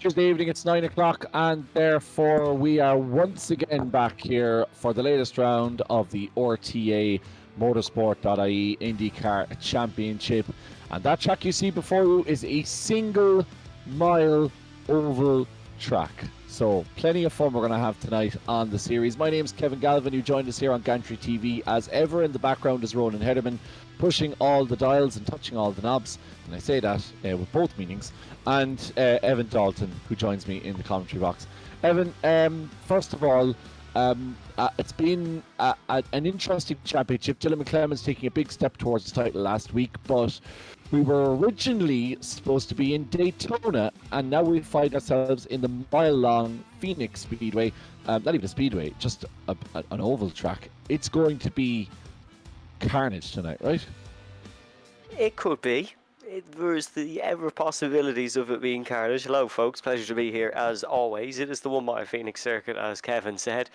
Tuesday evening, it's 9 o'clock, and therefore we are once again back here for the latest round of the RTA Motorsport.ie IndyCar Championship. And that track you see before you is a single mile oval track. So plenty of fun we're going to have tonight on the series. My name's Kevin Galvin, who joined us here on Gantry TV. As ever, in the background is Ronan Hederman, pushing all the dials and touching all the knobs. And I say that with both meanings. And Evan Dalton, who joins me in the commentary box. Evan, first of all, it's been an interesting championship. Dylan McClemon's taking a big step towards the title last week, but we were originally supposed to be in Daytona, and now we find ourselves in the mile-long Phoenix Speedway. Not even a speedway, just an oval track. It's going to be carnage tonight, right? It could be. There's the ever possibilities of it being carnage. Hello, folks. Pleasure to be here as always. It is the 1 mile Phoenix circuit, as Kevin said.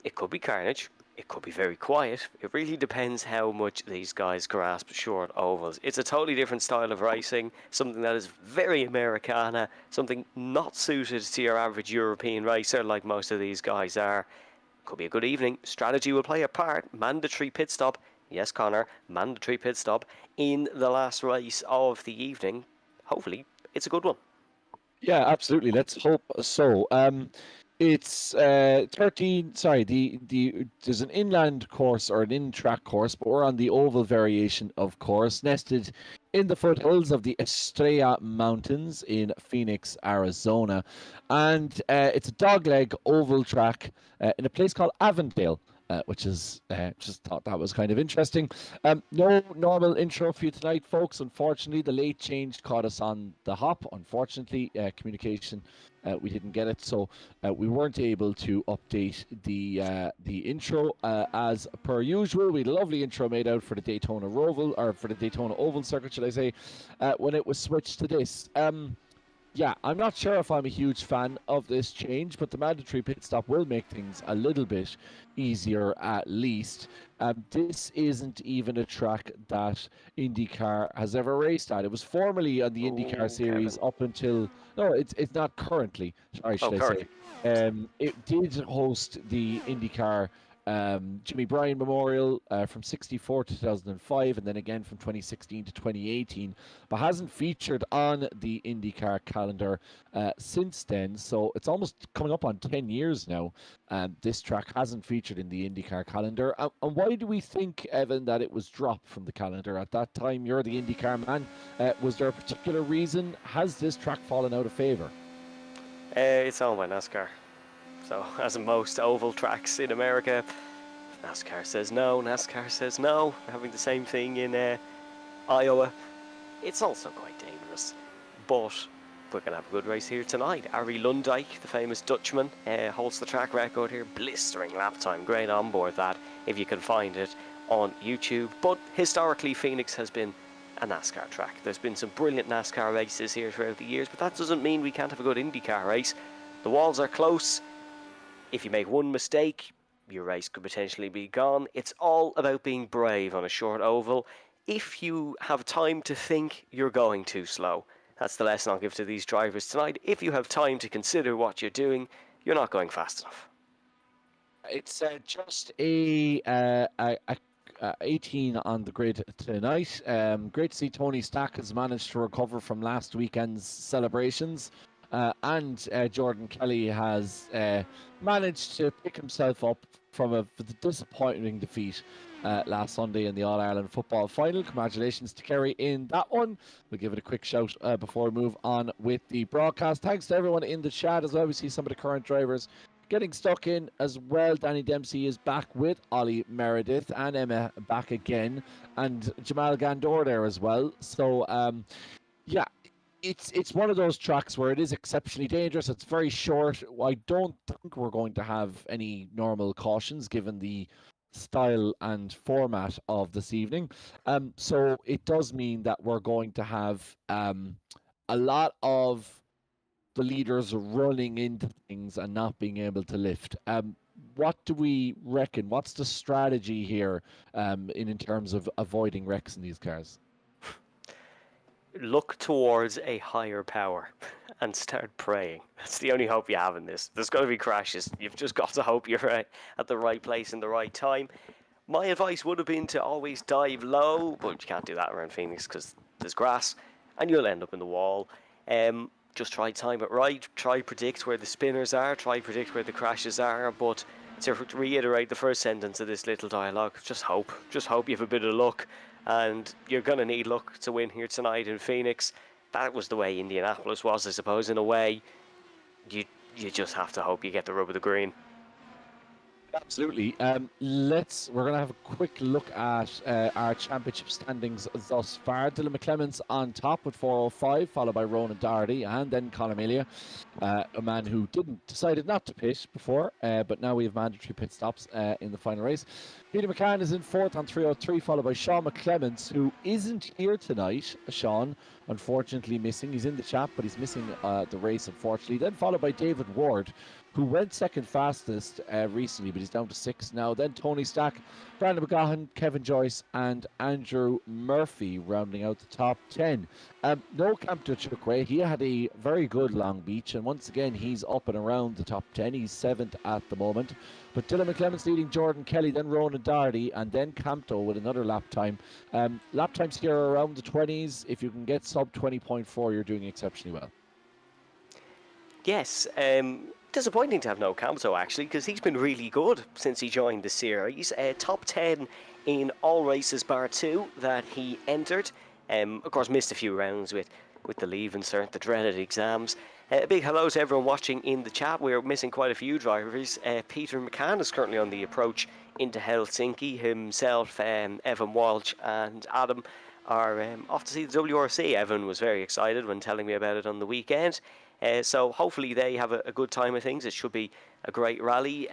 It could be carnage. It could be very quiet. It really depends how much these guys grasp short ovals. It's a totally different style of racing, something that is very Americana, something not suited to your average European racer like most of these guys are. Could be a good evening. Strategy will play a part. Mandatory pit stop. Yes, Connor, mandatory pit stop in the last race of the evening. Hopefully, it's a good one. Yeah, absolutely. Let's hope so. It's 13. Sorry, there's an inland course or an in-track course, but we're on the oval variation, of course, nested in the foothills of the Estrella Mountains in Phoenix, Arizona, and it's a dogleg oval track in a place called Avondale. Which is just thought that was kind of interesting. No normal intro for you tonight, folks. Unfortunately, the late change caught us on the hop. Unfortunately, communication, we didn't get it, so we weren't able to update the intro as per usual. We had a lovely intro made out for the Daytona Oval, or for the Daytona Oval circuit, should I say, when it was switched to this. Yeah, I'm not sure if I'm a huge fan of this change, but the mandatory pit stop will make things a little bit easier at least. This isn't even a track that IndyCar has ever raced at. It was formerly on the IndyCar series Kevin. up until... No, it's not currently, sorry, should I currently. say. It did host the IndyCar Jimmy Bryan Memorial from 64 to 2005, and then again from 2016 to 2018, but hasn't featured on the IndyCar calendar since then. So it's almost coming up on 10 years now. This track hasn't featured in the IndyCar calendar. And why do we think, Evan, that it was dropped from the calendar at that time? You're the IndyCar man. Was there a particular reason? Has this track fallen out of favour? It's owned by NASCAR. So, as in most oval tracks in America, NASCAR says no, NASCAR says no. We're having the same thing in Iowa. It's also quite dangerous. But we're going to have a good race here tonight. Arie Lundijk, the famous Dutchman, holds the track record here. Blistering lap time. Great on board that, if you can find it on YouTube. But historically, Phoenix has been a NASCAR track. There's been some brilliant NASCAR races here throughout the years, but that doesn't mean we can't have a good IndyCar race. The walls are close. If you make one mistake, your race could potentially be gone. It's all about being brave on a short oval. If you have time to think, you're going too slow. That's the lesson I'll give to these drivers tonight. If you have time to consider what you're doing, you're not going fast enough. It's just a 18 on the grid tonight. Great to see Tony Stack has managed to recover from last weekend's celebrations. And Jordan Kelly has managed to pick himself up from the disappointing defeat last Sunday in the All-Ireland football final. Congratulations to Kerry in that one. We'll give it a quick shout before we move on with the broadcast. Thanks to everyone in the chat as well. We see some of the current drivers getting stuck in as well. Danny Dempsey is back with Ollie Meredith, and Emma back again, and Jamal Gandor there as well. So, yeah. It's one of those tracks where it is exceptionally dangerous. It's very short. I don't think we're going to have any normal cautions given the style and format of this evening. So it does mean that we're going to have a lot of the leaders running into things and not being able to lift. What do we reckon? What's the strategy here in terms of avoiding wrecks in these cars? Look towards a higher power. and start praying. That's the only hope you have in this. There's going to be crashes. You've just got to hope you're at the right place in the right time. My advice would have been to always dive low, but you can't do that around Phoenix because there's grass and you'll end up in the wall. Just try time it right. Try predict where the spinners are. Try predict where the crashes are. But to reiterate the first sentence of this little dialogue, just hope. Just hope you have a bit of luck. And you're going to need luck to win here tonight in Phoenix. That was the way Indianapolis was, I suppose, in a way. You just have to hope you get the rub of the green. Absolutely. We're going to have a quick look at our championship standings thus far. Dylan McClements on top with 405, followed by Ronan Doherty, and then Conor Melia, a man who decided not to pit before, but now we have mandatory pit stops in the final race. Peter McCann is in fourth on 303, followed by Sean McClements, who isn't here tonight. Sean, unfortunately, missing. He's in the chat, but he's missing the race, unfortunately. Then followed by David Ward, who went second fastest recently, but he's down to 6 now. Then Tony Stack, Brandon McGahan, Kevin Joyce, and Andrew Murphy rounding out the top 10. No Campto Chukwe. He had a very good Long Beach, and once again, he's up and around the top 10. He's 7th at the moment. But Dylan McClements leading Jordan Kelly, then Ronan Doherty, and then Campto with another lap time. Lap times here are around the 20s. If you can get sub 20.4, you're doing exceptionally well. Yes, disappointing to have no Campto actually, because he's been really good since he joined the series. Top 10 in all races bar 2 that he entered. Of course, missed a few rounds with the leave insert, the dreaded exams. A big hello to everyone watching in the chat. We're missing quite a few drivers. Peter McCann is currently on the approach into Helsinki. Himself, Evan Walsh and Adam are off to see the WRC. Evan was very excited when telling me about it on the weekend. So hopefully they have a good time of things. It should be a great rally.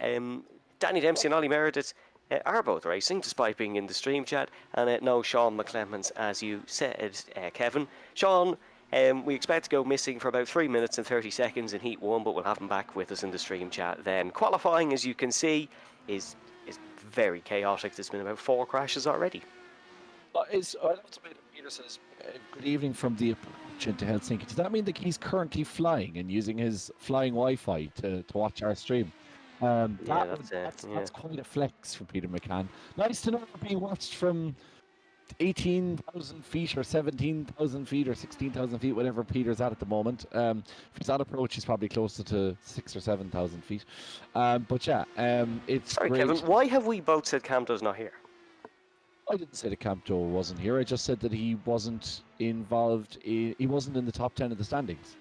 Danny Dempsey and Ollie Meredith are both racing, despite being in the stream chat. And no Sean McClements, as you said, Kevin. Sean, we expect to go missing for about 3 minutes and 30 seconds in Heat 1, but we'll have him back with us in the stream chat then. Qualifying, as you can see, is very chaotic. There's been about 4 crashes already. Peter says, good evening from the approach into Helsinki. Does that mean that he's currently flying and using his flying Wi-Fi to watch our stream? That's quite a flex for Peter McCann. Nice to know we're being watched from 18,000 feet or 17,000 feet or 16,000 feet, whatever Peter's at the moment. If he's on approach, he's probably closer to 6,000 or 7,000 feet. But yeah, it's Sorry, great. Kevin, why have we both said Campto's not here? I didn't say that Campto wasn't here. I just said that he wasn't involved. He wasn't in the top 10 of the standings.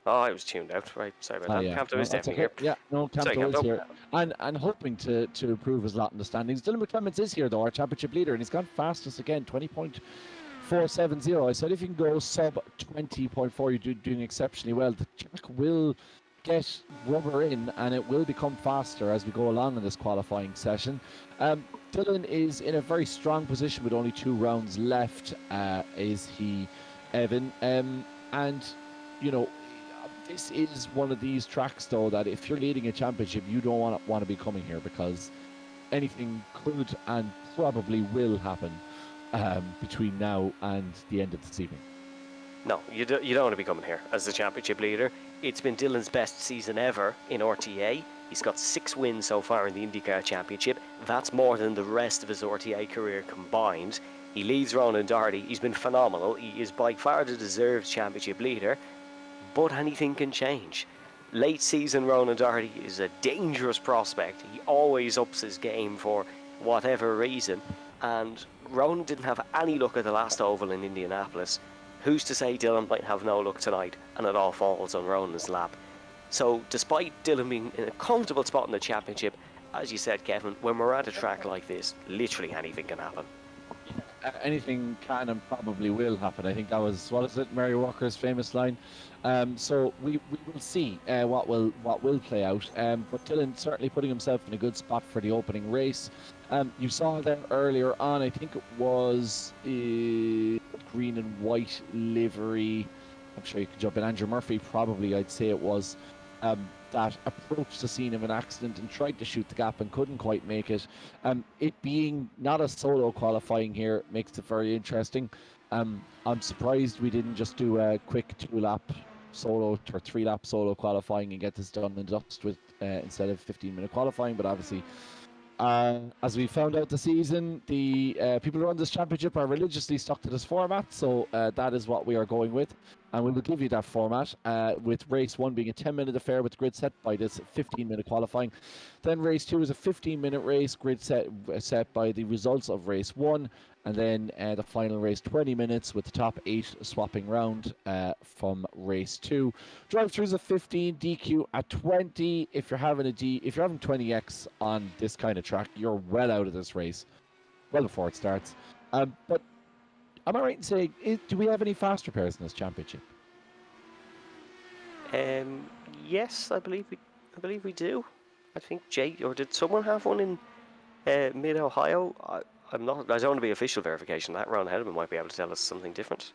Oh, I was tuned out. Right, sorry about that. Yeah. Campto is definitely okay. here. Yeah, no, Campto is here. And hoping to improve his lot in the standings. Dylan McClements is here, though, our championship leader, and he's gone fastest again, 20.470. I said if you can go sub 20.4, you're doing exceptionally well. The track will get rubber in, and it will become faster as we go along in this qualifying session. Dylan is in a very strong position with only 2 rounds left, is he, Evan? And, you know, this is one of these tracks, though, that if you're leading a championship, you don't want to be coming here, because anything could and probably will happen between now and the end of this evening. No, you don't want to be coming here as the championship leader. It's been Dylan's best season ever in RTA. He's got 6 wins so far in the IndyCar Championship. That's more than the rest of his RTA career combined. He leads Ronan Doherty. He's been phenomenal. He is by far the deserved championship leader, but anything can change. Late season Ronan Doherty is a dangerous prospect. He always ups his game for whatever reason, and Ronan didn't have any luck at the last oval in Indianapolis. Who's to say Dylan might have no luck tonight and it all falls on Ronan's lap? So despite Dylan being in a comfortable spot in the championship, as you said, Kevin, when we're at a track like this, literally anything can happen. Anything can and probably will happen. I think that was, what is it, Mary Walker's famous line. So we will see what will play out. But Dylan certainly putting himself in a good spot for the opening race. You saw there earlier on, I think it was green and white livery. I'm sure you can jump in. Andrew Murphy, probably, I'd say it was, that approached the scene of an accident and tried to shoot the gap and couldn't quite make it. It being not a solo qualifying here makes it very interesting. I'm surprised we didn't just do a quick 2-lap solo or 3-lap solo qualifying and get this done and dust with instead of 15-minute qualifying. But obviously, as we found out this season, the people who run this championship are religiously stuck to this format, so that is what we are going with. And we will give you that format, with race 1 being a 10-minute affair with grid set by this 15-minute qualifying. Then race 2 is a 15-minute race, grid set by the results of race 1. And then the final race, 20 minutes with the top 8 swapping round from race 2. Drive-throughs at 15, DQ at 20. If you're having 20x on this kind of track, you're well out of this race, well before it starts. But am I right in saying, do we have any fast repairs in this championship? Yes, I believe we do. I think or did someone have one in Mid Ohio? I don't want to be official verification. That Ron Hederman might be able to tell us something different.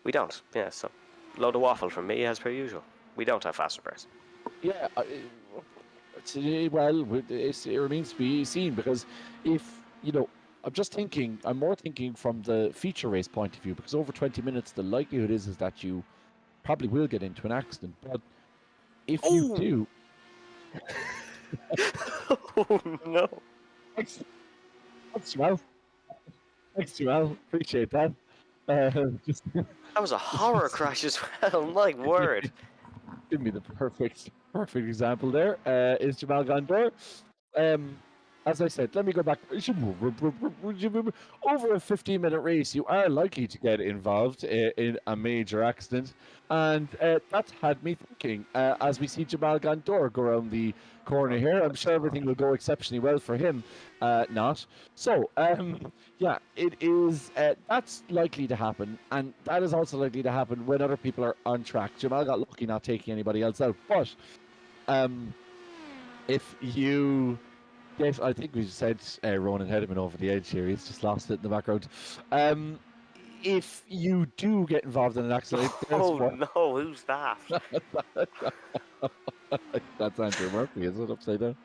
We don't. Yeah, so load of waffle from me as per usual. We don't have fast repairs. Yeah, it remains to be seen, because if, I'm more thinking from the feature race point of view, because over 20 minutes, the likelihood is that you probably will get into an accident. But if you do... Oh, no. Thanks, Joel. Appreciate that. That was a horror crash as well, my word. Give me the perfect example there. Is Jamal Gondor. As I said, let me go back. Over a 15-minute race, you are likely to get involved in a major accident. And that had me thinking, as we see Jamal Gondor go around the corner here, I'm sure everything will go exceptionally well for him. Not. So, yeah, it is, that's likely to happen. And that is also likely to happen when other people are on track. Jamal got lucky not taking anybody else out. But if you... Yes, I think we said Ronan Hederman over the edge here. He's just lost it in the background. If you do get involved in an accident... Oh, no, who's that? That's Andrew Murphy, is it, upside down?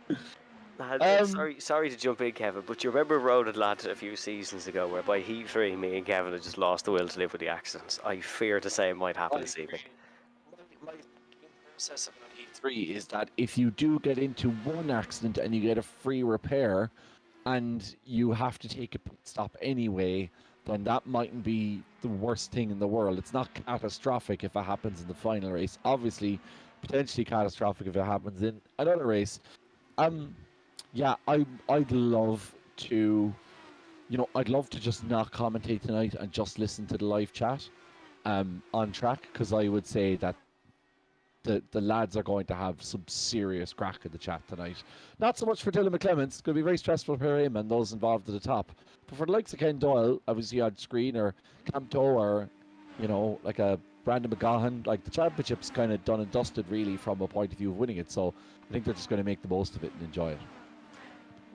Sorry to jump in, Kevin, but you remember Ronan Lad a few seasons ago where by Heat 3, me and Kevin had just lost the will to live with the accidents. I fear to say it might happen this evening. My process about Heat 3 is that if you do get into one accident and you get a free repair and you have to take a pit stop anyway, then that mightn't be the worst thing in the world. It's not catastrophic if it happens in the final race. Obviously, potentially catastrophic if it happens in another race. Yeah, I'd love to, I'd love to just not commentate tonight and just listen to the live chat on track, because I would say that the lads are going to have some serious crack at the chat tonight. Not so much for Dylan McClements. It's going to be very stressful for him and those involved at the top. But for the likes of Ken Doyle, obviously on screen, or Camto, or, like a Brandon McGahan, like the championship's kind of done and dusted really from a point of view of winning it. So I think they're just going to make the most of it and enjoy it.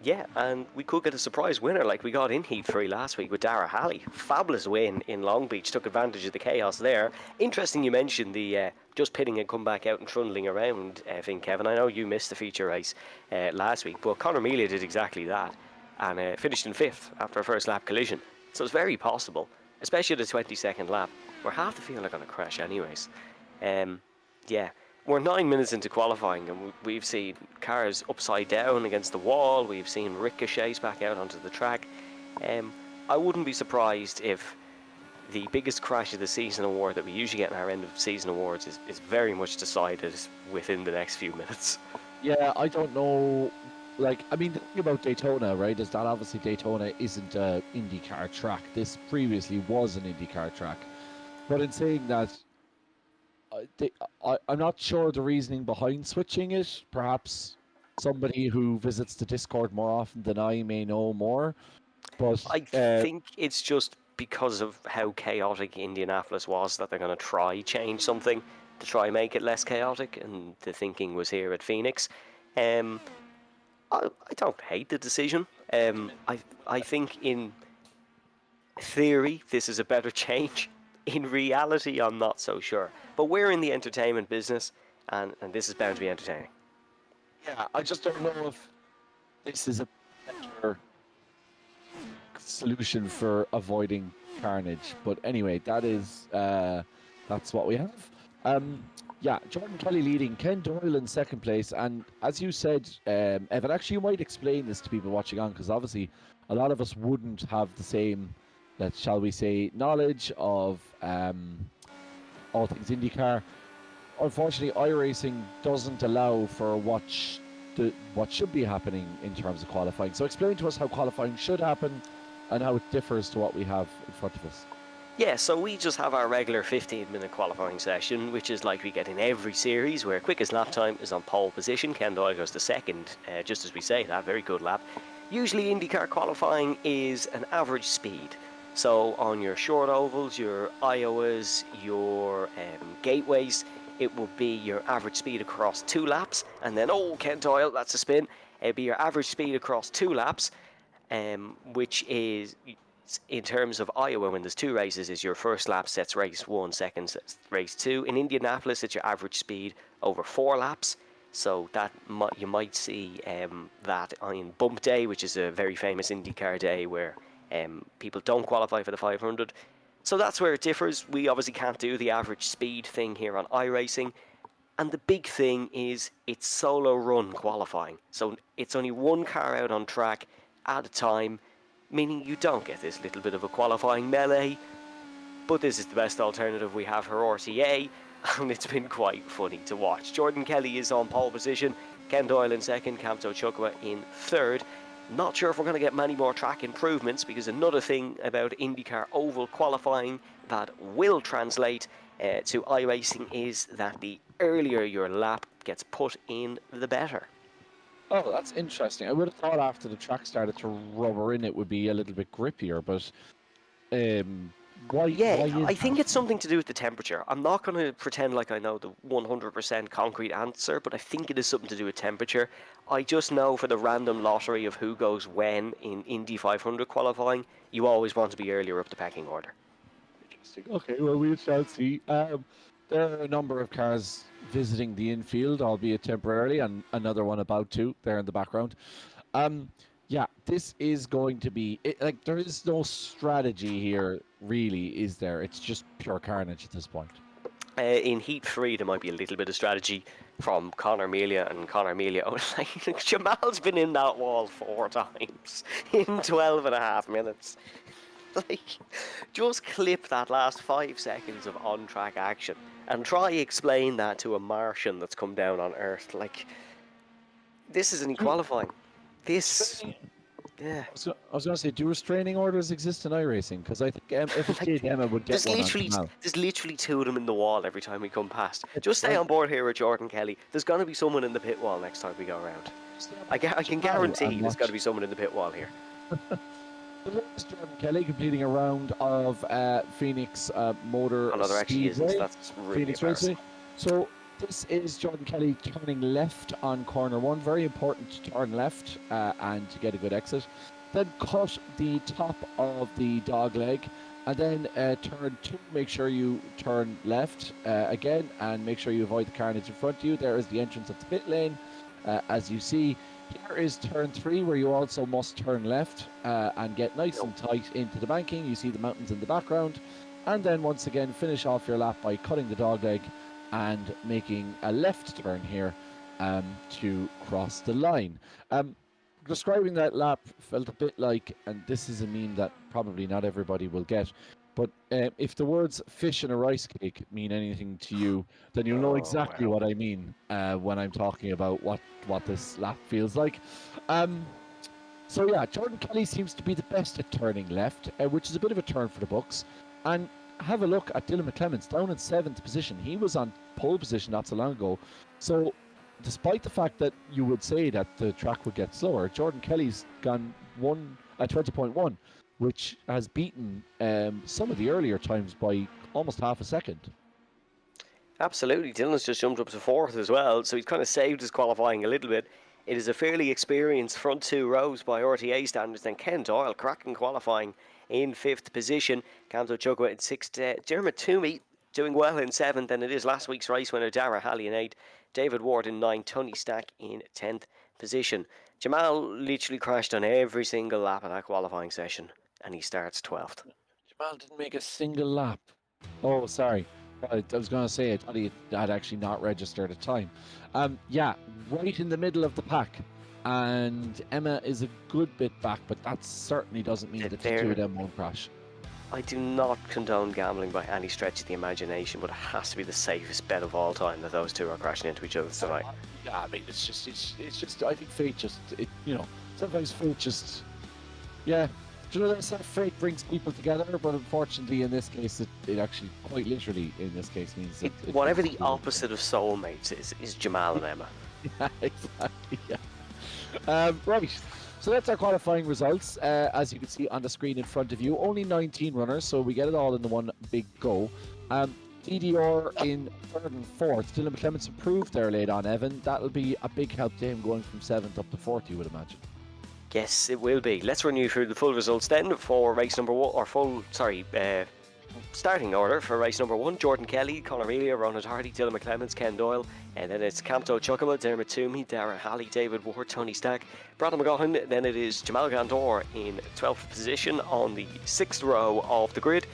Yeah, and we could get a surprise winner like we got in Heat 3 last week with Dara Halley. Fabulous win in Long Beach, took advantage of the chaos there. Interesting you mentioned the just pitting and come back out and trundling around thing, Kevin. I know you missed the feature race last week, but Conor Mealy did exactly that and finished in 5th after a first lap collision. So it's very possible, especially at the 22nd lap, where half the field are going to crash anyways. Yeah. We're 9 minutes into qualifying and we've seen cars upside down against the wall. We've seen ricochets back out onto the track. I wouldn't be surprised if the biggest crash of the season award that we usually get in our end of season awards is very much decided within the next few minutes. Yeah, I don't know. The thing about Daytona, right, is that obviously Daytona isn't an IndyCar track. This previously was an IndyCar track. But in saying that, I'm not sure the reasoning behind switching it. Perhaps somebody who visits the Discord more often than I may know more. But I think it's just because of how chaotic Indianapolis was that they're going to try change something to try make it less chaotic, and the thinking was here at Phoenix. I don't hate the decision. I think in theory this is a better change. In reality, I'm not so sure. But we're in the entertainment business, and this is bound to be entertaining. Yeah, I just don't know if this is a better solution for avoiding carnage. But anyway, that's what we have. Yeah, Jordan Kelly leading, Ken Doyle in second place, and as you said, Evan, actually you might explain this to people watching on, because obviously a lot of us wouldn't have the same, shall we say, knowledge of all things IndyCar. Unfortunately, iRacing doesn't allow for what should be happening in terms of qualifying. So explain to us how qualifying should happen and how it differs to what we have in front of us. Yeah, so we just have our regular 15-minute qualifying session, which is like we get in every series, where quickest lap time is on pole position. Ken Doyle goes to second, just as we say that, very good lap. Usually IndyCar qualifying is an average speed. So on your short ovals, your Iowas, your gateways, it will be your average speed across 2 laps, and then, Ken Doyle, that's a spin. It'll be your average speed across 2 laps, which is, in terms of Iowa, when there's 2 races, is your first lap sets race 1, second sets race 2. In Indianapolis, it's your average speed over 4 laps. So that you might see that on Bump Day, which is a very famous IndyCar day where people don't qualify for the 500. So that's where it differs. We obviously can't do the average speed thing here on iRacing. And the big thing is it's solo run qualifying. So it's only one car out on track at a time, meaning you don't get this little bit of a qualifying melee. But this is the best alternative we have for RTA, and it's been quite funny to watch. Jordan Kelly is on pole position, Ken Doyle in second, Kamto Chukwa in third. Not sure if we're going to get many more track improvements, because another thing about IndyCar oval qualifying that will translate to iRacing is that the earlier your lap gets put in, the better. Oh, that's interesting. I would have thought after the track started to rubber in, it would be a little bit grippier, but why? Yeah, why is I think that? it's something to do with the temperature. I'm not going to pretend like I know the 100% concrete answer, but I think it is something to do with temperature. I just know for the random lottery of who goes when in Indy 500 qualifying, you always want to be earlier up the pecking order. Interesting. Okay, well, we shall see. There are a number of cars visiting the infield, albeit temporarily, and another one about to there in the background. Yeah, this is going to be like there is no strategy here, really, is there? It's just pure carnage at this point. In Heat 3, there might be a little bit of strategy from Conor Melia and Conor Melia. Oh, like, Jamal's been in that wall 4 times in 12 and a half minutes. Like, just clip that last 5 seconds of on-track action and try explain that to a Martian that's come down on Earth. Like, this isn't qualifying. This, yeah. I was going to say, do restraining orders exist in iRacing? Because I think if it did, Emma would get one on Jamal. There's literally 2 of them in the wall every time we come past. Just stay on board here with Jordan Kelly. There's going to be someone in the pit wall next time we go around. I can guarantee there's got to be someone in the pit wall here. There's Jordan Kelly completing a round of Phoenix Motor Oh no, there actually Speedway. isn't. That's really Phoenix Raceway. So this is Jordan Kelly turning left on corner 1. Very important to turn left and to get a good exit. Then cut the top of the dog leg, and then turn 2. Make sure you turn left again, and make sure you avoid the carnage in front of you. There is the entrance of the pit lane, as you see. Here is turn 3, where you also must turn left and get nice and tight into the banking. You see the mountains in the background. And then once again, finish off your lap by cutting the dog leg and making a left turn here to cross the line. Describing that lap felt a bit like, and this is a meme that probably not everybody will get, but if the words fish in a rice cake mean anything to you, then you'll know exactly what I mean when I'm talking about what this lap feels like. So yeah, Jordan Kelly seems to be the best at turning left, which is a bit of a turn for the books. And have a look at Dylan McClements down in 7th position. He was on pole position not so long ago. So despite the fact that you would say that the track would get slower, Jordan Kelly's gone 20.1, which has beaten some of the earlier times by almost half a second. Absolutely. Dylan's just jumped up to 4th as well, so he's kind of saved his qualifying a little bit. It is a fairly experienced front 2 rows by RTA standards. Then Ken Doyle cracking qualifying in 5th position. Kamto Chukwa in 6th. Dermot Toomey doing well in 7th, and it is last week's race winner Dara Halley in 8th. David Ward in 9th. Tony Stack in 10th position. Jamal literally crashed on every single lap of that qualifying session, and he starts 12th. Jamal didn't make a single lap. Oh, sorry. I was going to say, I thought he had actually not registered at time. Yeah, right in the middle of the pack. And Emma is a good bit back, but that certainly doesn't mean that the two of them won't crash. I do not condone gambling by any stretch of the imagination, but it has to be the safest bet of all time that those two are crashing into each other tonight. Yeah, I mean, it's just. I think fate just, sometimes fate just, yeah. Do you know, they say fate brings people together, but unfortunately, in this case, it actually, quite literally, in this case, means that whatever the opposite of soulmates is Jamal and Emma. Yeah, exactly. Yeah. Right. So that's our qualifying results. As you can see on the screen in front of you, only 19 runners, so we get it all in the one big go. DDR in third and fourth. Dylan McClements improved there late on, Evan. That'll be a big help to him going from seventh up to fourth, you would imagine. Yes, it will be. Let's run you through the full results then for race number one, or starting order for race number one. Jordan Kelly, Conor Elia, Ronan Hardy, Dylan McClements, Ken Doyle, and then it's Camto Chukwuma, Dermot Toomey, Dara Halley, David Ward, Tony Stack, Brandon McGohan. Then it is Jamal Gandor in 12th position on the 6th row of the grid.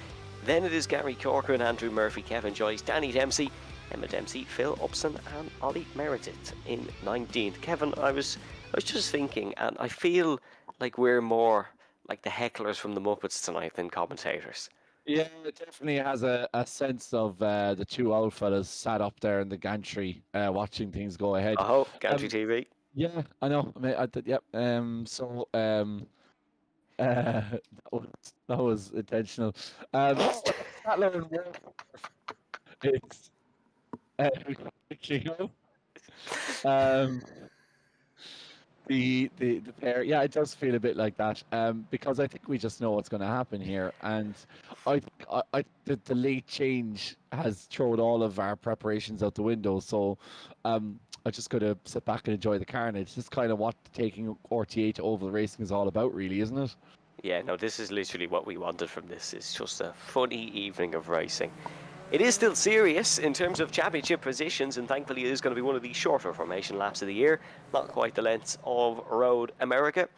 Then it is Gary Corcoran, Andrew Murphy, Kevin Joyce, Danny Dempsey, Emma Dempsey, Phil Upson, and Ollie Meredith in 19th. Kevin, I was just thinking, and I feel like we're more like the hecklers from the Muppets tonight than commentators. Yeah, it definitely has a sense of the two old fellas sat up there in the gantry watching things go ahead. Oh, gantry TV. Yeah, I know. I mean, yep. That was intentional. Statler and Wolf. It's the pair. Yeah, it does feel a bit like that. Because I think we just know what's going to happen here, and the late change has thrown all of our preparations out the window. So, I just got to sit back and enjoy the carnage. This is kind of what taking RTA to oval racing is all about, really, isn't it? Yeah, no, this is literally what we wanted from this. It's just a funny evening of racing. It is still serious in terms of championship positions, and thankfully it is going to be one of the shorter formation laps of the year, not quite the lengths of Road America.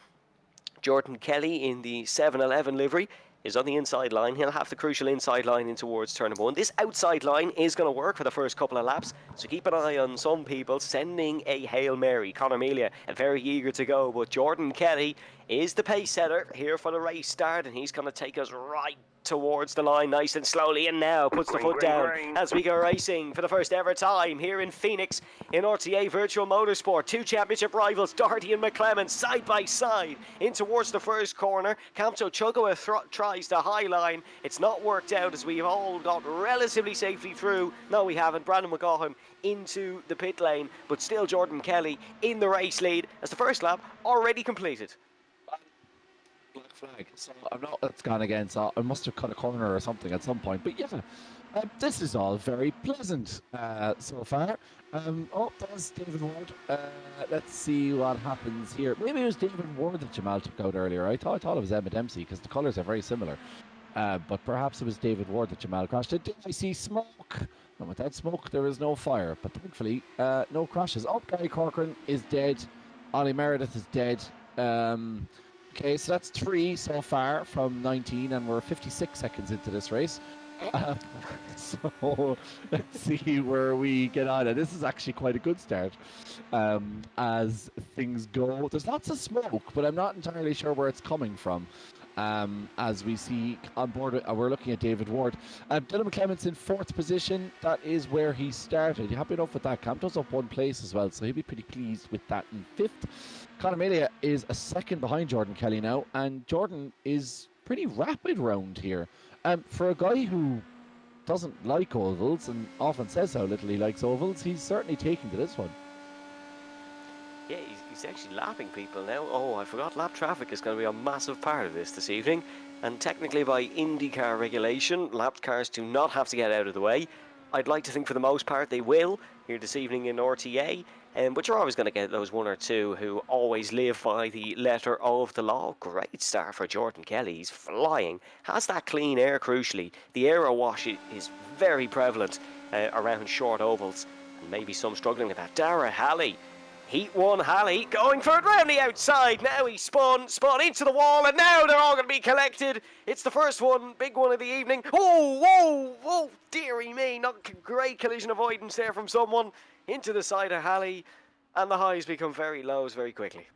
Jordan Kelly in the 7-11 livery is on the inside line. He'll have the crucial inside line in towards turn number one. This outside line is going to work for the first couple of laps, so keep an eye on some people sending a Hail Mary. Conor Melia, very eager to go, but Jordan Kelly is the pace setter here for the race start, and he's going to take us right towards the line nice and slowly, and now puts the foot down as we go racing for the first ever time here in Phoenix in RTA Virtual Motorsport. Two championship rivals, Doherty and McClements, side by side in towards the first corner. Camto Chukwuma tries the high line. It's not worked out as we've all got relatively safely through. No, we haven't. Brandon McGohan into the pit lane, but still Jordan Kelly in the race lead as the first lap already completed. Black flag. So I'm not. It's gone again. So I must have cut a corner or something at some point. But yeah, this is all very pleasant so far. There's David Ward. Let's see what happens here. Maybe it was David Ward that Jamal took out earlier. I thought it was Emma Dempsey because the colours are very similar. But perhaps it was David Ward that Jamal crashed. Did I see smoke? And without smoke, there is no fire. But thankfully, no crashes. Gary Corcoran is dead. Ollie Meredith is dead. Okay, so that's 3 so far from 19, and we're 56 seconds into this race. So let's see where we get on. And this is actually quite a good start as things go. There's lots of smoke, but I'm not entirely sure where it's coming from. As we see on board, we're looking at David Ward. Dylan McClements in 4th position. That is where he started. You happy enough with that? Camto's up 1 place as well, so he'll be pretty pleased with that in 5th. Conor Melia is a second behind Jordan Kelly now, and Jordan is pretty rapid round here. For a guy who doesn't like ovals and often says how little he likes ovals, he's certainly taking to this one. Yeah, he's actually lapping people now. Oh, I forgot lap traffic is going to be a massive part of this evening. And technically by IndyCar regulation, lapped cars do not have to get out of the way. I'd like to think for the most part they will here this evening in RTA. But you're always going to get those one or two who always live by the letter of the law. Great start for Jordan Kelly. He's flying. Has that clean air, crucially. The aero wash is very prevalent around short ovals. And maybe some struggling with that. Dara Halley Heat 1, Halley going for it round the outside. Now he spun into the wall, and now they're all going to be collected. It's the first one, big one of the evening. Oh, whoa, whoa, dearie me. Not great collision avoidance there from someone. Into the side of Halley, and the highs become very lows very quickly.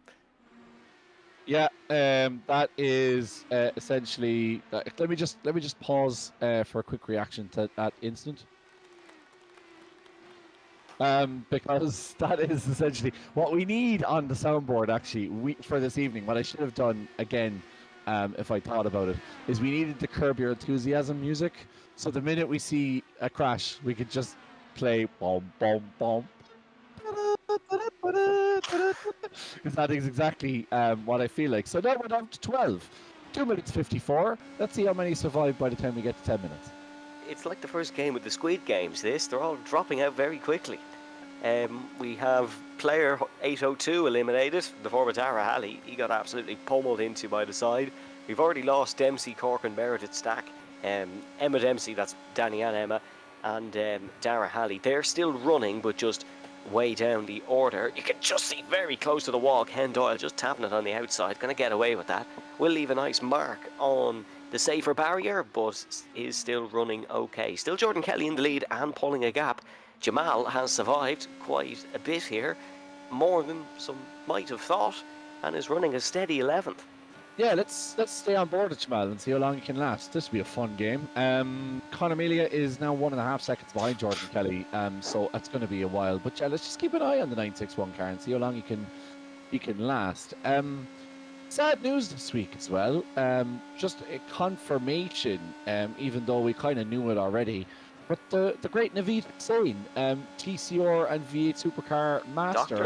Yeah, that is essentially. Let me just pause for a quick reaction to that incident. Because that is essentially what we need on the soundboard. Actually, for this evening, what I should have done again, if I thought about it, is we needed the Curb Your Enthusiasm music. So the minute we see a crash, we could just play boom, boom, boom. Because that is exactly what I feel like. So now we're down to 12. 2 minutes 54. Let's see how many survive by the time we get to 10 minutes. It's like the first game with the Squid Games, this. They're all dropping out very quickly. We have player 802 eliminated, the former Dara Halley. He got absolutely pummeled into by the side. We've already lost Dempsey, Cork and Merritt at Stack. Emma Dempsey, that's Danny and Emma, and Dara Halley. They're still running, but just way down the order. You can just see very close to the wall, Ken Doyle just tapping it on the outside. Going to get away with that. Will leave a nice mark on the safer barrier, but is still running okay. Still Jordan Kelly in the lead and pulling a gap. Jamal has survived quite a bit here, more than some might have thought, and is running a steady 11th. Yeah, let's stay on board with Jamal and see how long he can last. This will be a fun game. Conor Melia is now 1.5 seconds behind Jordan Kelly, so it's going to be a while. But yeah, let's just keep an eye on the 961 car and see how long he can last. Sad news this week as well. Just a confirmation, even though we kind of knew it already. But the great Naveed Hussain, TCR and V8 Supercar Master,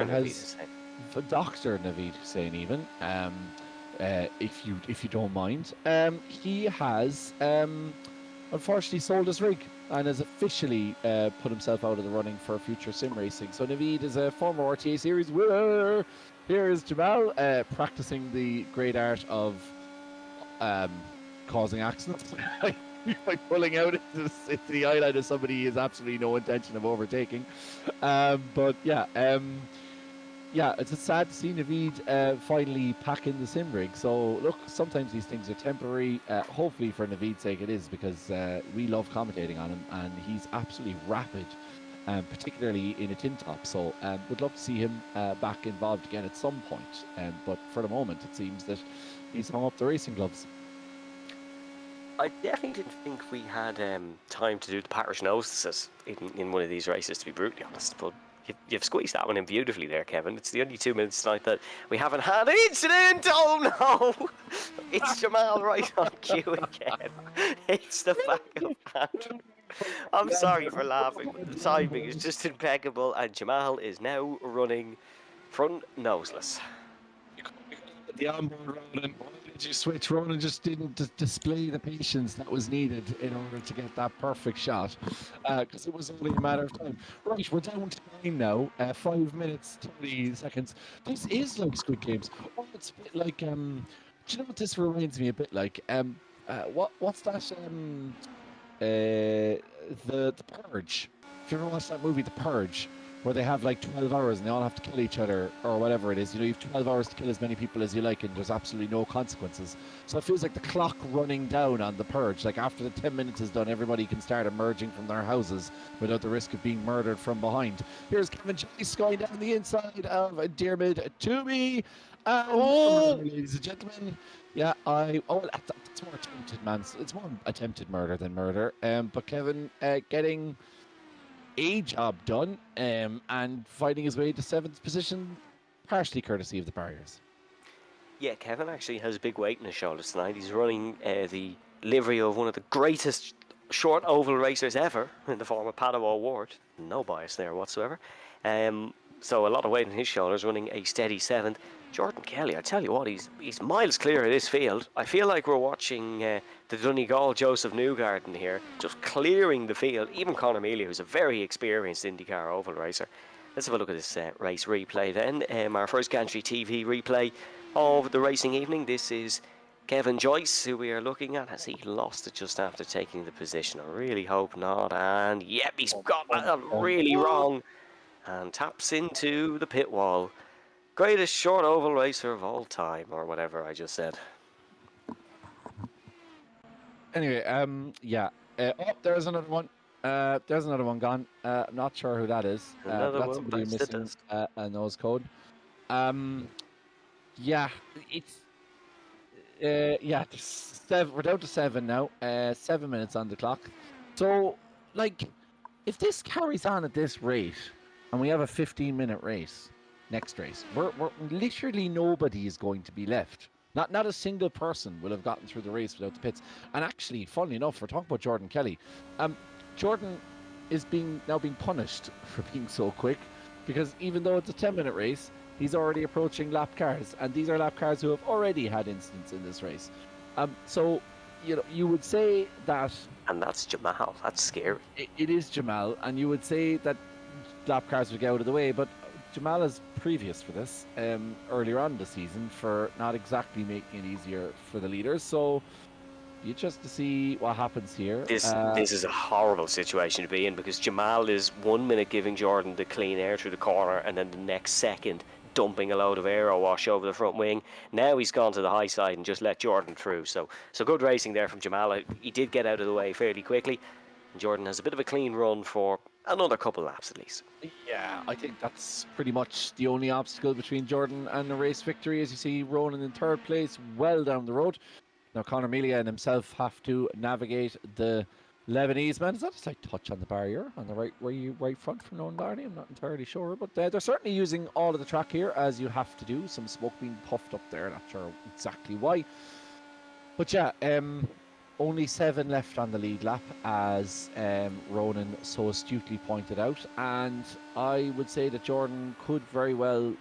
Dr. Naveed Hussain even. If you don't mind, he has unfortunately sold his rig and has officially put himself out of the running for future sim racing. So Naveed is a former RTA series winner. Here is Jamal practicing the great art of causing accidents by pulling out into the eye line of somebody he has absolutely no intention of overtaking. But yeah. Yeah, it's sad to see Naveed finally pack in the sim rig. So, look, sometimes these things are temporary. Hopefully, for Naveed's sake, it is, because we love commentating on him, and he's absolutely rapid, particularly in a tin top. So, would love to see him back involved again at some point. But for the moment, it seems that he's hung up the racing gloves. I definitely didn't think we had time to do the parish notices in one of these races, to be brutally honest. But you've squeezed that one in beautifully there, Kevin. It's the only 2 minutes tonight that we haven't had an incident. Oh no! It's Jamal right on cue again. It's the back of hand. I'm sorry for laughing, but the timing is just impeccable, and Jamal is now running front noseless. The onboard Ronan. Why did you switch? Ronan just didn't display the patience that was needed in order to get that perfect shot, because it was only a matter of time. Right, we're down to 9 now. 5 minutes 30 seconds. This is like Squid Games. Oh, it's a bit like do you know what this reminds me a bit like? What's that? The Purge. If you ever watched that movie, The Purge, where they have like 12 hours and they all have to kill each other or whatever it is. You know, you have 12 hours to kill as many people as you like and there's absolutely no consequences. So it feels like the clock running down on the Purge. Like after the 10 minutes is done, everybody can start emerging from their houses without the risk of being murdered from behind. Here's Kevin Joyce going down the inside of Diarmid to me. Ladies and gentlemen. Yeah, that's more attempted, man. It's more attempted murder than murder. But Kevin getting a job done and fighting his way to 7th position, partially courtesy of the barriers. Yeah, Kevin actually has a big weight in his shoulders tonight. He's running the livery of one of the greatest short oval racers ever in the form of Padua Ward. No bias there whatsoever. So a lot of weight on his shoulders, running a steady 7th. Jordan Kelly, I tell you what, he's miles clear of this field. I feel like we're watching the Donegal Joseph Newgarden here, just clearing the field. Even Conor Melia, who's a very experienced IndyCar oval racer. Let's have a look at this race replay then. Our first Gantry TV replay of the racing evening. This is Kevin Joyce, who we are looking at. Has he lost it just after taking the position? I really hope not. And yep, he's got that really wrong. and taps into the pit wall. Greatest short oval racer of all time, or whatever I just said. Anyway, yeah. Oh, there's another one. There's another one gone. I'm not sure who that is. But Another that's one somebody bites the missing dust. a nose code. Yeah, it's yeah. We're down to 7 now. 7 minutes on the clock. So, like, if this carries on at this rate, and we have a 15-minute race, next race, we're literally nobody is going to be left. Not a single person will have gotten through the race without the pits. And actually, funnily enough, we're talking about Jordan Kelly. Jordan is now being punished for being so quick, because even though it's a 10-minute race, he's already approaching lap cars, and these are lap cars who have already had incidents in this race. So, you would say that, And that's Jamal. That's scary. it is Jamal, and you would say that lap cars would get out of the way, but Jamal is previous for this earlier on the season for not exactly making it easier for the leaders. So you just to see what happens here. This is a horrible situation to be in, because Jamal is 1 minute giving Jordan the clean air through the corner, and then the next second dumping a load of aero wash over the front wing. Now he's gone to the high side and just let Jordan through. So good racing there from Jamal. He did get out of the way fairly quickly. Jordan has a bit of a clean run for another couple laps at least. Yeah, I think that's pretty much the only obstacle between Jordan and the race victory. As you see, Ronan in third place, well down the road. Now Conor Melia and himself have to navigate the Lebanese man. Is that a slight touch on the barrier on the right front from Nolan Barney? I'm not entirely sure, but they're certainly using all of the track here, as you have to do. Some smoke being puffed up there, not sure exactly why. But yeah, only 7 left on the lead lap, as Ronan so astutely pointed out. And I would say that Jordan could very well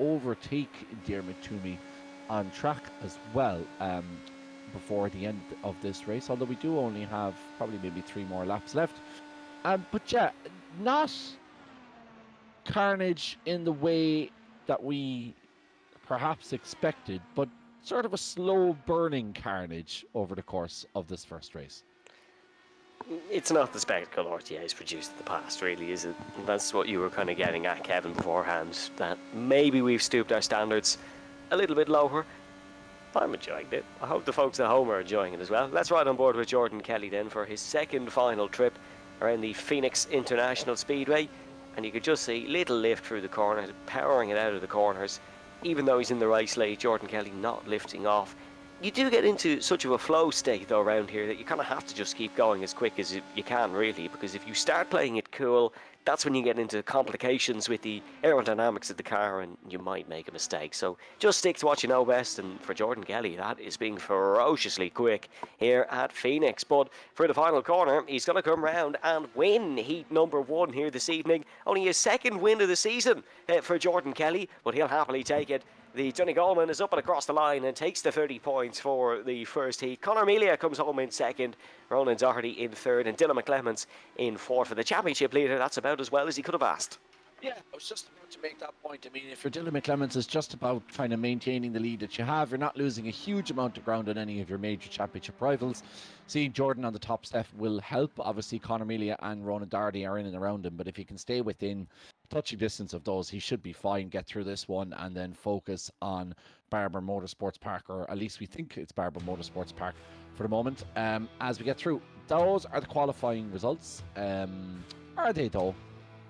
overtake Diarmuid Toomey on track as well before the end of this race, although we do only have probably maybe 3 more laps left. But yeah, not carnage in the way that we perhaps expected, but sort of a slow burning carnage over the course of this first race. It's not the spectacle RTA has produced in the past, really, is it? That's what you were kind of getting at, Kevin, beforehand, that maybe we've stooped our standards a little bit lower. I'm enjoying it. I hope the folks at home are enjoying it as well. Let's ride on board with Jordan Kelly then for his second final trip around the Phoenix International Speedway. And you could just see little lift through the corners, powering it out of the corners. Even though he's in the race late, Jordan Kelly not lifting off. You do get into such of a flow state though around here that you kind of have to just keep going as quick as you can, really, because if you start playing it cool, that's when you get into complications with the aerodynamics of the car and you might make a mistake. So just stick to what you know best, and for Jordan Kelly, that is being ferociously quick here at Phoenix. But for the final corner, he's going to come round and win heat number 1 here this evening. Only his second win of the season for Jordan Kelly, but he'll happily take it. The Johnny Galvin is up and across the line and takes the 30 points for the first heat. Conor Melia comes home in second, Ronan Doherty in third, and Dylan McClements in fourth. For the championship leader, that's about as well as he could have asked. Yeah, I was just about to make that point. I mean, if you're Dylan McClements, it's just about kind of maintaining the lead that you have. You're not losing a huge amount of ground on any of your major championship rivals. Seeing Jordan on the top step will help. Obviously, Conor Melia and Ronan Doherty are in and around him, but if he can stay within touching distance of those, he should be fine, get through this one, and then focus on Barber Motorsports Park, or at least we think it's Barber Motorsports Park for the moment. As we get through, those are the qualifying results. Are they, though?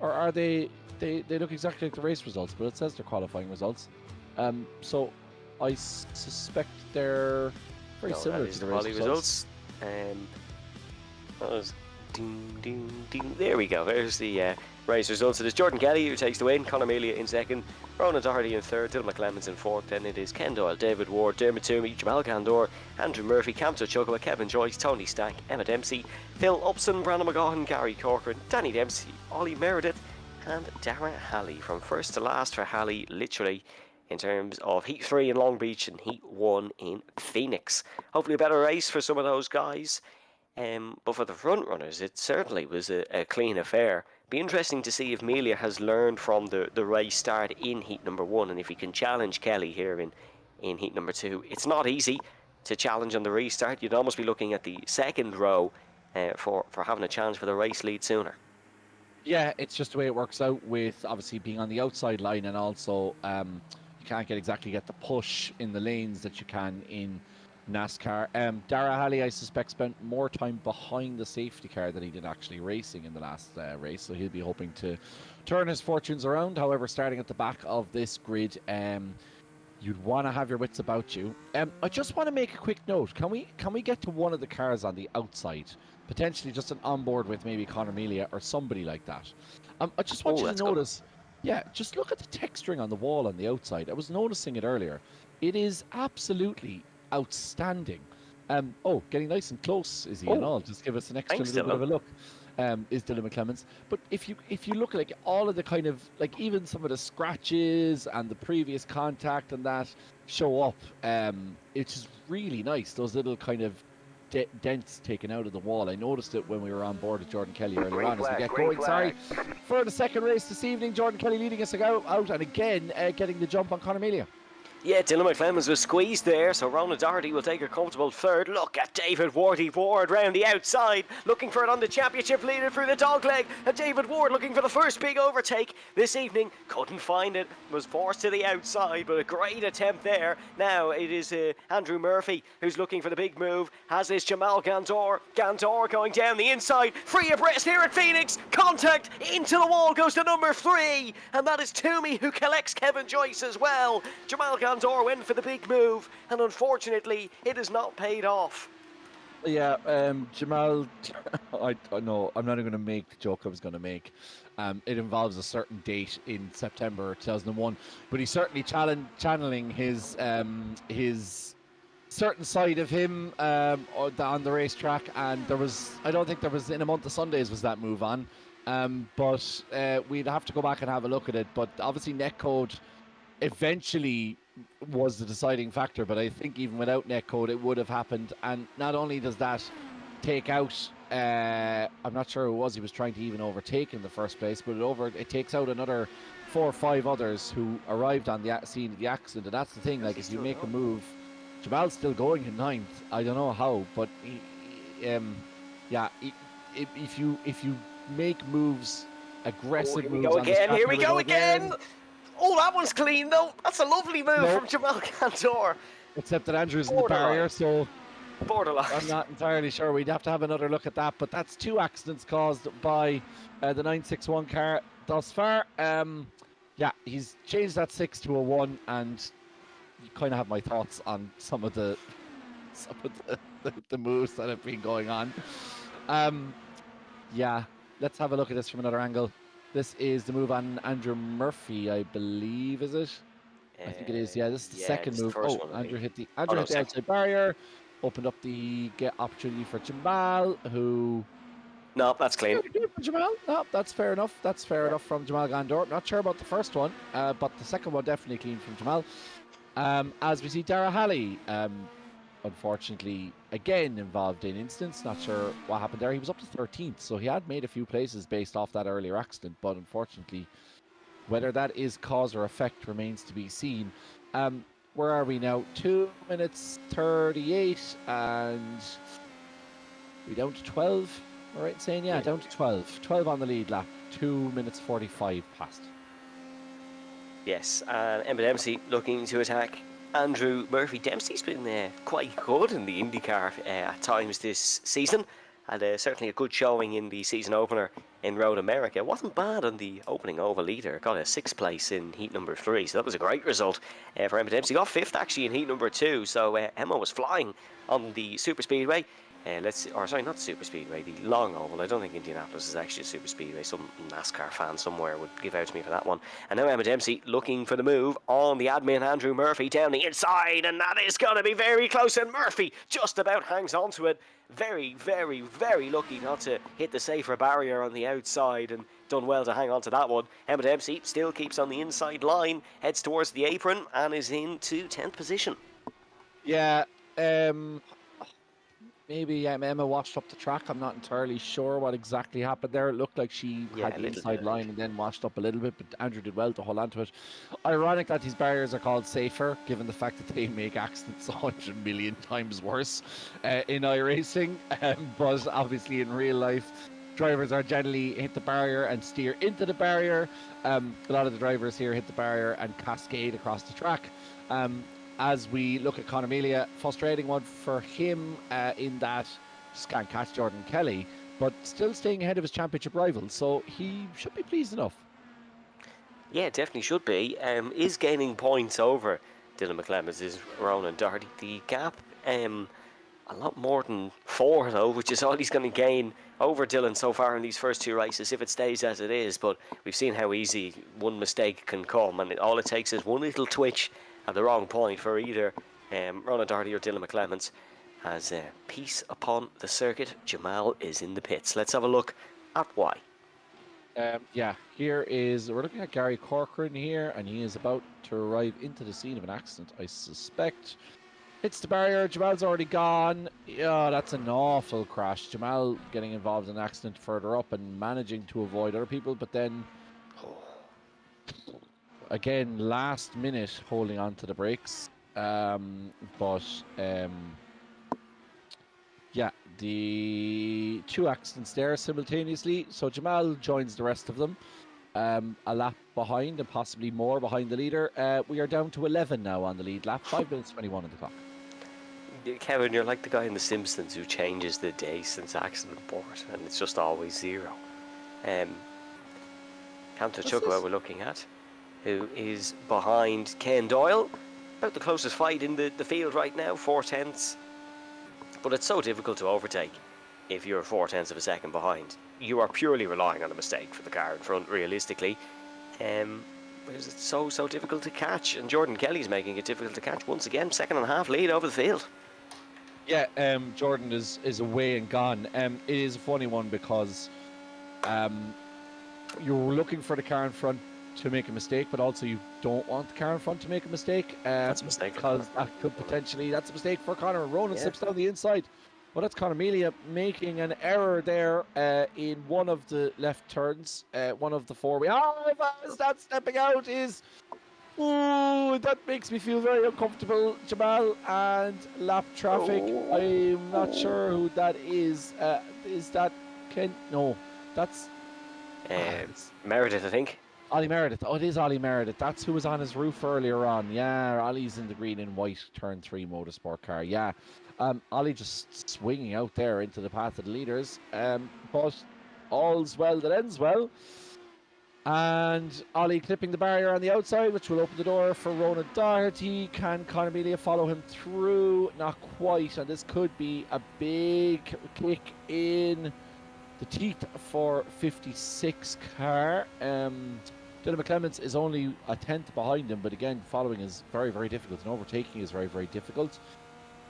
Or are they... They look exactly like the race results, but it says they're qualifying results. So I suspect they're very similar to the race results. That was ding, ding, ding. There we go. There's the race results. It is Jordan Kelly who takes the win, Conor Melia in second, Ronan Doherty in third, Dylan McClements in fourth. Then it is Ken Doyle, David Ward, Diarmuid Toomey, Jamal Candor, Andrew Murphy, Camto Chugwa, Kevin Joyce, Tony Stack, Emma Dempsey, Phil Upson, Brandon McGaughan, Gary Corcoran, Danny Dempsey, Ollie Meredith, and Darren Halley. From first to last for Halley, literally, in terms of Heat 3 in Long Beach and Heat 1 in Phoenix. Hopefully a better race for some of those guys. But for the front runners, it certainly was a clean affair. Be interesting to see if Melia has learned from the race start in Heat number 1, and if he can challenge Kelly here in Heat number 2. It's not easy to challenge on the restart. You'd almost be looking at the second row for having a challenge for the race lead sooner. Yeah, it's just the way it works out with obviously being on the outside line, and also you can't get the push in the lanes that you can in NASCAR. Dara Halley, I suspect, spent more time behind the safety car than he did actually racing in the last race, so he'll be hoping to turn his fortunes around. However, starting at the back of this grid, you'd want to have your wits about you. I just want to make a quick note. Can we get to one of the cars on the outside? Potentially just an onboard with maybe Conor Melia or somebody like that. I just want Oh, you to that's good. notice, yeah, just look at the texturing on the wall on the outside. I was noticing it earlier. It is absolutely outstanding. Oh, getting nice and close, is he? And Oh, all. Just give us an extra thanks, little bit Dylan. of a look. Is Dylan McClemens. But if you look like all of the kind of like even some of the scratches and the previous contact and that show up, it's just really nice. Those little kind of dents taken out of the wall. I noticed it when we were on board with Jordan Kelly earlier Green on as we flag, get green going. Sorry flag. for the second race this evening. Jordan Kelly leading us out and again getting the jump on Conor Melia. Yeah, Dylan McClemens was squeezed there, so Ronan Doherty will take a comfortable third. Look at David Wardy Ward round the outside, looking for it on the championship leader through the dogleg. And David Ward looking for the first big overtake this evening. Couldn't find it, was forced to the outside, but a great attempt there. Now it is Andrew Murphy who's looking for the big move, as is Jamal Gandor. Gandor going down the inside, free abreast here at Phoenix. Contact into the wall goes to number 3, and that is Toomey who collects Kevin Joyce as well. Jamal Gandor went for the big move, and unfortunately it has not paid off. Yeah, Jamal, I know, I'm not even going to make the joke I was going to make. It involves a certain date in September 2001, but he's certainly channeling his certain side of him on the racetrack, and I don't think there was, in a month of Sundays was that move on, but we'd have to go back and have a look at it. But obviously netcode eventually was the deciding factor, but I think even without netcode it would have happened. And not only does that take out I'm not sure who it was he was trying to even overtake in the first place, but it takes out another 4 or 5 others who arrived on the scene of the accident. And that's the thing, like if you make a move, Jamal's still going in 9th. I don't know how, but if you make moves, aggressive moves on the track, Here we go again. Oh, that one's clean though. That's a lovely move from Jamal Gandor. Except that Andrew's in the barrier, so borderline. I'm not entirely sure. We'd have to have another look at that. But that's 2 accidents caused by the 961 car thus far. Yeah, he's changed that 6 to a 1, and you kind of have my thoughts on some of the moves that have been going on. Yeah, let's have a look at this from another angle. This is the move on Andrew Murphy, I believe, is it? I think it is. Yeah, this is the second move. Oh, Andrew hit the outside barrier, opened up the opportunity for Jamal, who. No, that's clean. Jamal? No, that's fair enough. That's fair enough from Jamal Gandor. Not sure about the first one, but the second one definitely clean from Jamal. As we see Dara Halley, unfortunately, again involved in incidents. Not sure what happened there. He was up to 13th, so he had made a few places based off that earlier accident, but unfortunately, whether that is cause or effect remains to be seen. Where are we now? 2 minutes 38, and we down to 12. All right, saying down to 12. 12 on the lead lap. 2 minutes 45 past. Yes, and Emma Dempsey looking to attack Andrew Murphy. Dempsey's been quite good in the IndyCar at times this season. Had certainly a good showing in the season opener in Road America. Wasn't bad on the opening oval either. Got a 6th place in heat number 3, so that was a great result for Emma Dempsey. Got 5th actually in heat number 2, so Emma was flying on the super speedway. Not super speedway, the long oval. I don't think Indianapolis is actually a super speedway. Some NASCAR fan somewhere would give out to me for that one. And now Emma Dempsey looking for the move on the admin Andrew Murphy down the inside, and that is going to be very close, and Murphy just about hangs on to it. Very, very, very lucky not to hit the safer barrier on the outside, and done well to hang on to that one. Emma Dempsey still keeps on the inside line, heads towards the apron, and is into 10th position. Yeah, maybe Emma washed up the track. I'm not entirely sure what exactly happened there. It looked like she had the inside line and then washed up a little bit, but Andrew did well to hold on to it. Ironic that these barriers are called safer, given the fact that they make accidents 100 million times worse in iRacing. But obviously in real life, drivers are generally hit the barrier and steer into the barrier. A lot of the drivers here hit the barrier and cascade across the track. As we look at Conor Melia, frustrating one for him in that just can't catch Jordan Kelly, but still staying ahead of his championship rival, so he should be pleased enough. Yeah, definitely should be. Is gaining points over Dylan McClemens is Ronan Doherty. The gap, a lot more than 4 though, which is all he's going to gain over Dylan so far in these first 2 races if it stays as it is. But we've seen how easy one mistake can come, and all it takes is one little twitch at the wrong point for either Ronan Doherty or Dylan McClemens. As peace upon the circuit, Jamal is in the pits. Let's have a look at why. Yeah, we're looking at Gary Corcoran here, and he is about to arrive into the scene of an accident, I suspect. Hits the barrier, Jamal's already gone. Yeah, that's an awful crash. Jamal getting involved in an accident further up and managing to avoid other people, but then, again, last minute holding on to the brakes. Yeah, the 2 accidents there simultaneously. So Jamal joins the rest of them, a lap behind and possibly more behind the leader. We are down to 11 now on the lead lap, 5 minutes 21 on the clock. Kevin, you're like the guy in The Simpsons who changes the day since accident report, and it's just always 0. Cantor Chukwa we're looking at, who is behind Ken Doyle. About the closest fight in the field right now, 4/10. But it's so difficult to overtake if you're 4/10 of a second behind. You are purely relying on a mistake for the car in front, realistically. Because it's so difficult to catch, and Jordan Kelly's making it difficult to catch once again. 2.5 lead over the field. Yeah, Jordan is away and gone. It is a funny one because you're looking for the car in front to make a mistake, but also you don't want the car in front to make a mistake. That's a mistake because that could potentially, that's a mistake for Conor. Ronan slips down the inside. Well, that's Conor Melia making an error there in one of the left turns, one of the 4 way. That stepping out is. Ooh, that makes me feel very uncomfortable. Jamal and lap traffic. I'm not sure who that is. Is that Ken? No, that's Meredith, I think. Ollie Meredith. Oh, it is Ollie Meredith. That's who was on his roof earlier on. Yeah, Ollie's in the green and white turn 3 motorsport car. Yeah, Ollie just swinging out there into the path of the leaders. But all's well that ends well. And Ollie clipping the barrier on the outside, which will open the door for Ronan Doherty. Can Conor Melia follow him through? Not quite. And this could be a big kick in the teeth for 56 car. Dylan McClemens is only a 10th behind him, but again, following is very, very difficult, and overtaking is very, very difficult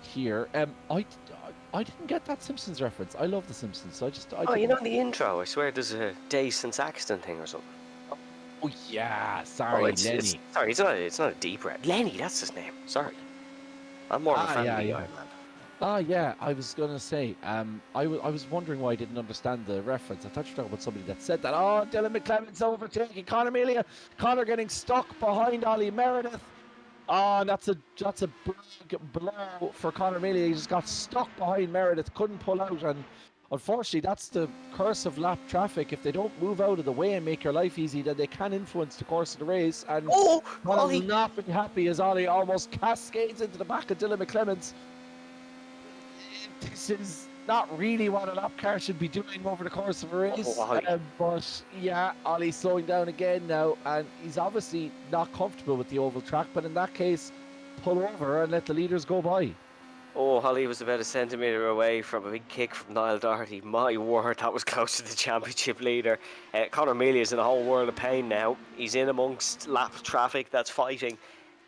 here. I didn't get that Simpsons reference. I love the Simpsons, so in the intro, I swear there's a day since accident thing or something. Oh yeah, sorry, Lenny. It's not a deep red. Lenny, that's his name. Sorry, I'm more of a Family Guy man. Yeah, I was gonna say, I was wondering why I didn't understand the reference. I thought you were talking about somebody that said that. Oh, Dylan McClemens overtaking Conor Melia. Conor getting stuck behind Ollie Meredith. Oh, that's a big blow for Conor Melia. He just got stuck behind Meredith, couldn't pull out, and unfortunately, that's the curse of lap traffic. If they don't move out of the way and make your life easy, then they can influence the course of the race. And Ollie will not be happy as Ollie almost cascades into the back of Dylan McClemens. This is not really what a lap car should be doing over the course of a race. But yeah, Ollie's slowing down again now, and he's obviously not comfortable with the oval track. But in that case, pull over and let the leaders go by. Oh, Holly was about a centimetre away from a big kick from Niall Doherty. My word, that was close to the championship leader. Conor Melia's in a whole world of pain now. He's in amongst lap traffic that's fighting,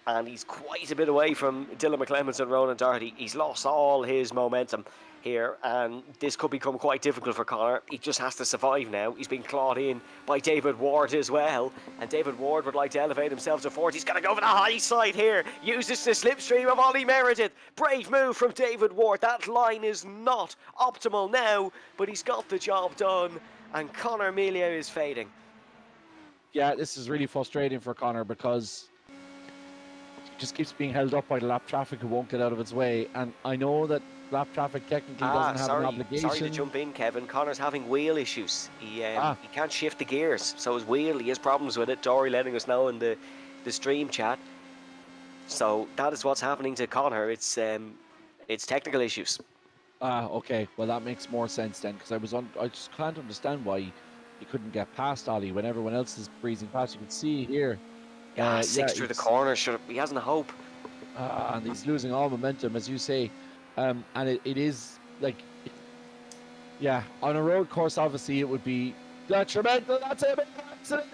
and he's quite a bit away from Dylan McClemens and Ronan Doherty. He's lost all his momentum here, and this could become quite difficult for Conor. He just has to survive now. He's been clawed in by David Ward as well, and David Ward would like to elevate himself to fourth. He's going to go for the high side here, uses the slipstream of Ollie Meredith. Brave move from David Ward. That line is not optimal now, but he's got the job done, and Conor Melia is fading. Yeah, this is really frustrating for Conor because he just keeps being held up by the lap traffic who won't get out of its way. And I know that lap traffic technically doesn't have an obligation. Sorry to jump in, Kevin. Connor's having wheel issues. He can't shift the gears, so his wheel, he has problems with it. Dory letting us know in the stream chat. So that is what's happening to Connor. It's technical issues. Okay. Well, that makes more sense then, because I just can't understand why he couldn't get past Ollie when everyone else is breezing past. You can see here. Six through the corner. He hasn't a hope. And he's losing all momentum, as you say. And it is like, yeah, on a road course, obviously it would be detrimental. That's a big accident.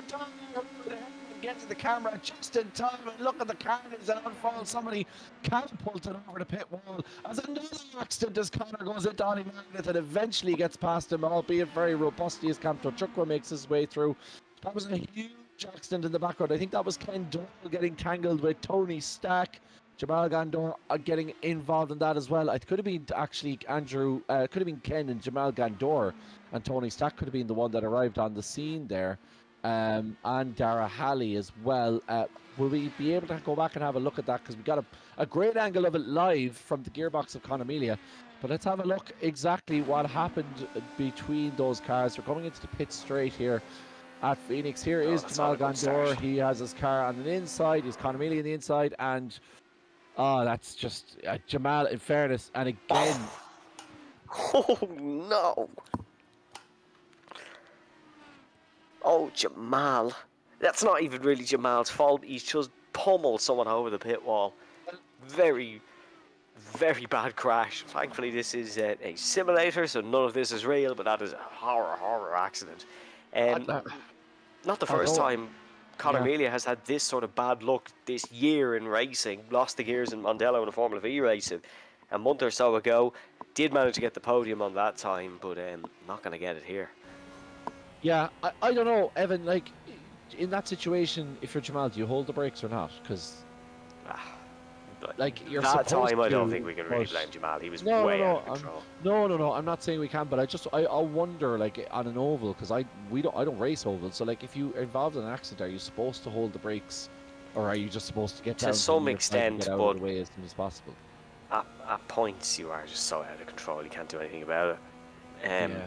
Get to the camera just in time and look at the carnage that unfolds. Somebody catapulted over the pit wall as another accident as Connor goes into Ollie Magnet and eventually gets past him, albeit very robustly, as Camto Chukwa makes his way through. That was a huge accident in the background. I think that was Ken Doyle getting tangled with Tony Stack. Jamal Gandor getting involved in that as well. It could have been actually could have been Ken and Jamal Gandor, and Tony Stack could have been the one that arrived on the scene there. And Dara Halley as well. Will we be able to go back and have a look at that? Because we got a great angle of it live from the gearbox of Connemara. But let's have a look exactly what happened between those cars. We're coming into the pit straight here at Phoenix. Here is Jamal Gandor. He has his car on the inside. He's Connemara on the inside. And that's just Jamal, in fairness. And again. Oh, no. Oh, Jamal. That's not even really Jamal's fault. He's just pummeled someone over the pit wall. Very, very bad crash. Thankfully, this is a simulator, so none of this is real, but that is a horror accident. Not the first time Connemara has had this sort of bad luck this year in racing. Lost the gears in Mondello in a Formula V race a month or so ago. Did manage to get the podium on that time, but not going to get it here. Yeah, I don't know, Evan, like, in that situation, if you're Jamal, do you hold the brakes or not? Because, like, you're that supposed time, to, I don't think we can really blame Jamal. He was way out of control. No, I'm not saying we can, but I wonder, like, on an oval, because I don't race ovals, so, like, if you're involved in an accident, are you supposed to hold the brakes, or are you just supposed to get down to some extent, get out but of the way as soon as possible? At points, you are just so out of control, you can't do anything about it.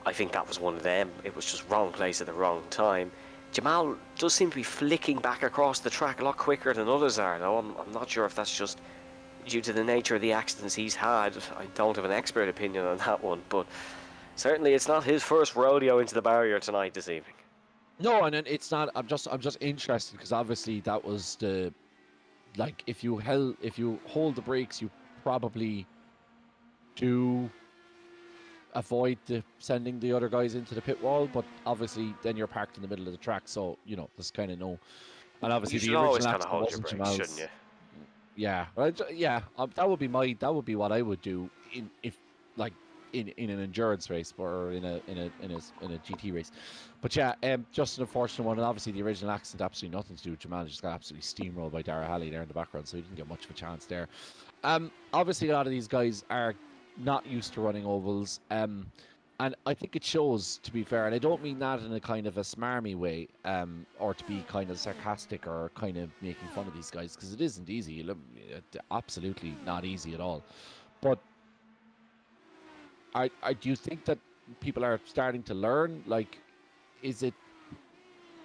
I think that was one of them. It was just wrong place at the wrong time. Jamal does seem to be flicking back across the track a lot quicker than others are, though. I'm not sure if that's just due to the nature of the accidents he's had. I don't have an expert opinion on that one, but certainly it's not his first rodeo into the barrier tonight this evening. No, and it's not. I'm just interested because obviously that was the, like, if you hold the brakes, you probably do avoid sending the other guys into the pit wall, but obviously then you're parked in the middle of the track, so there's kind of no. And obviously you should always kind of hold your brakes, shouldn't you? Yeah, that would be what I would do in an endurance race or in a GT race. But yeah, just an unfortunate one, and obviously the original accident absolutely nothing to do with Jamal. Just got absolutely steamrolled by Dara Halley there in the background, so he didn't get much of a chance there. Obviously a lot of these guys are not used to running ovals, and I think it shows, to be fair, and I don't mean that in a kind of a smarmy way, or to be kind of sarcastic or kind of making fun of these guys, because it isn't easy. Absolutely not easy at all. But I do you think that people are starting to learn? Like, is it,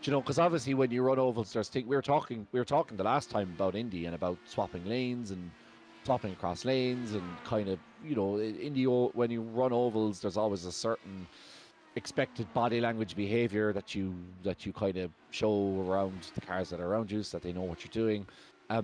because obviously when you run ovals, we were talking the last time about Indy and about swapping lanes and swapping across lanes, and kind of, Indy, when you run ovals, there's always a certain expected body language behavior that you kind of show around the cars that are around you, so that they know what you're doing. I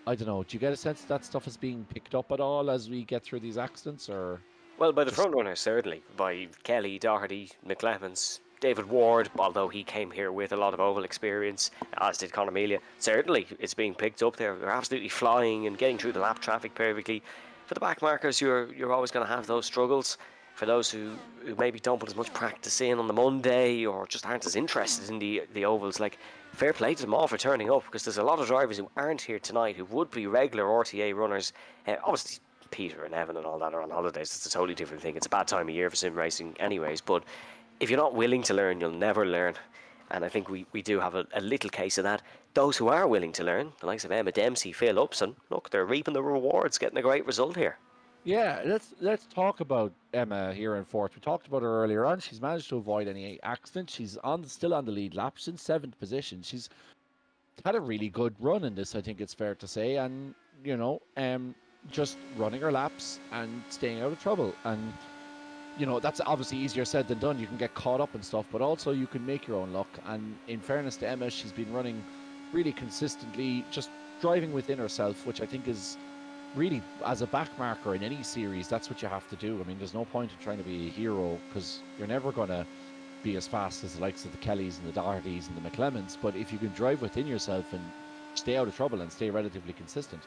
don't know, do you get a sense that stuff is being picked up at all as we get through these accidents, or? Well, by the front runners, certainly. By Kelly, Doherty, McLevins, David Ward, although he came here with a lot of oval experience, as did Connemara. Certainly, it's being picked up there. They're absolutely flying and getting through the lap traffic perfectly. For the back markers, you're always going to have those struggles. For those who maybe don't put as much practice in on the Monday, or just aren't as interested in the ovals, like, fair play to them all for turning up, because there's a lot of drivers who aren't here tonight who would be regular RTA runners. Obviously, Peter and Evan and all that are on holidays. It's a totally different thing. It's a bad time of year for sim racing anyways, but if you're not willing to learn, you'll never learn. And I think we do have a little case of that. Those who are willing to learn, the likes of Emma Dempsey, Phil Upson, look, they're reaping the rewards, getting a great result here. Yeah, let's talk about Emma here in fourth. We talked about her earlier on. She's managed to avoid any accidents. She's still on the lead lap. She's in seventh position. She's had a really good run in this, I think it's fair to say, and just running her laps and staying out of trouble. And that's obviously easier said than done. You can get caught up and stuff, but also you can make your own luck. And in fairness to Emma, she's been running really consistently, just driving within herself, which I think is really, as a back marker in any series, that's what you have to do. I mean, there's no point in trying to be a hero because you're never going to be as fast as the likes of the Kellys and the Dohertys and the McClemens. But if you can drive within yourself and stay out of trouble and stay relatively consistent,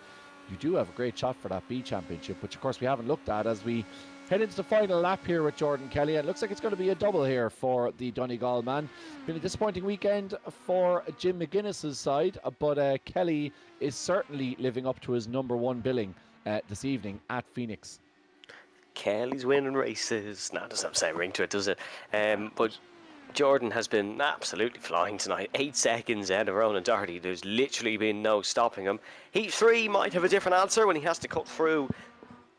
you do have a great shot for that B championship, which of course we haven't looked at as we head into the final lap here with Jordan Kelly. It looks like it's going to be a double here for the Donegal man. Been a disappointing weekend for Jim McGuinness's side, but Kelly is certainly living up to his number one billing this evening at Phoenix. Kelly's winning races. No, it doesn't have the same ring to it, does it? But Jordan has been absolutely flying tonight. 8 seconds ahead of Ronan Doherty. There's literally been no stopping him. Heat 3 might have a different answer when he has to cut through